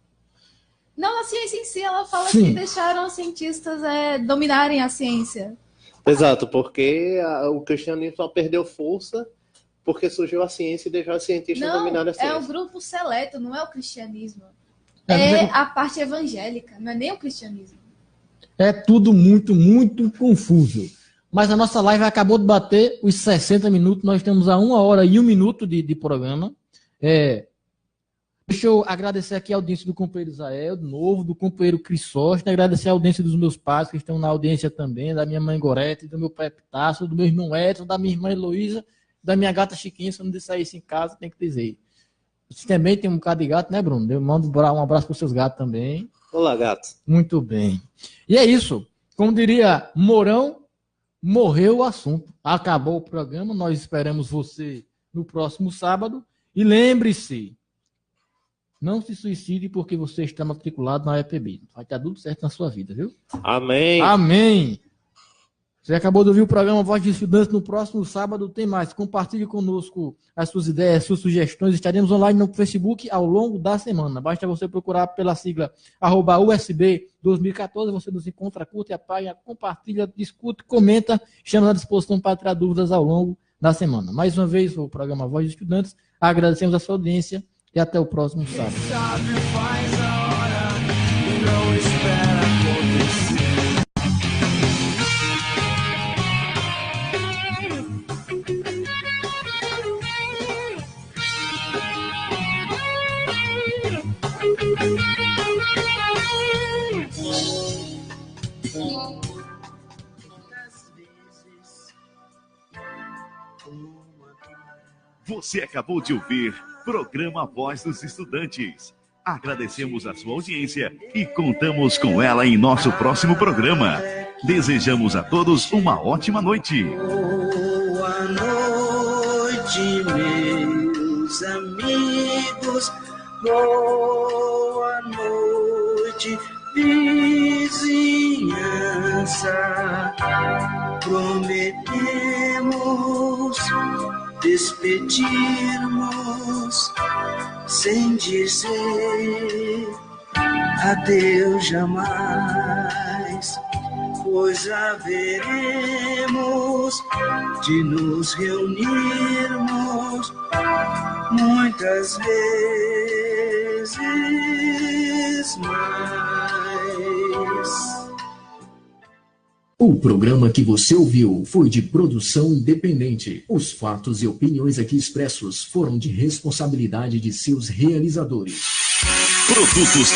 Não, na ciência em si, ela fala
Sim.
que deixaram os cientistas dominarem a ciência.
Exato, porque o cristianismo só perdeu força porque surgiu a ciência e deixou os cientistas dominarem a ciência.
É o grupo seleto, não é o cristianismo. É a parte evangélica, não é nem o cristianismo.
É tudo muito, muito confuso. Mas a nossa live acabou de bater os 60 minutos, nós temos a 1 hora e 1 minuto de programa. Deixa eu agradecer aqui a audiência do companheiro Israel, de novo, do companheiro Crisóstomo, agradecer a audiência dos meus pais, que estão na audiência também, da minha mãe Gorete, do meu pai Epitácio, do meu irmão Edson, da minha irmã Heloísa, da minha gata Chiquinha. Se eu não disser isso em casa, tem que dizer. Você também tem um bocado de gato, né, Bruno? Eu mando um abraço para os seus gatos também.
Olá, gato.
Muito bem. E é isso. Como diria Mourão, morreu o assunto. Acabou o programa. Nós esperamos você no próximo sábado. E lembre-se, não se suicide porque você está matriculado na EPB. Vai estar tudo certo na sua vida, viu?
Amém.
Amém. Você acabou de ouvir o programa Voz de Estudantes. No próximo sábado tem mais. Compartilhe conosco as suas ideias, suas sugestões. Estaremos online no Facebook ao longo da semana. Basta você procurar pela sigla @USB 2014. Você nos encontra, curte a página, compartilha, discute, comenta. Estamos à disposição para tirar dúvidas ao longo da semana. Mais uma vez, o programa Voz de Estudantes. Agradecemos a sua audiência e até o próximo sábado.
Você acabou de ouvir Programa Voz dos Estudantes. Agradecemos a sua audiência e contamos com ela em nosso próximo programa. Desejamos a todos uma ótima noite.
Boa noite, meus amigos. Boa noite, vizinhança. Prometemos despedirmos sem dizer adeus jamais, pois haveremos de nos reunirmos muitas vezes mais.
O programa que você ouviu foi de produção independente. Os fatos e opiniões aqui expressos foram de responsabilidade de seus realizadores.
Produtos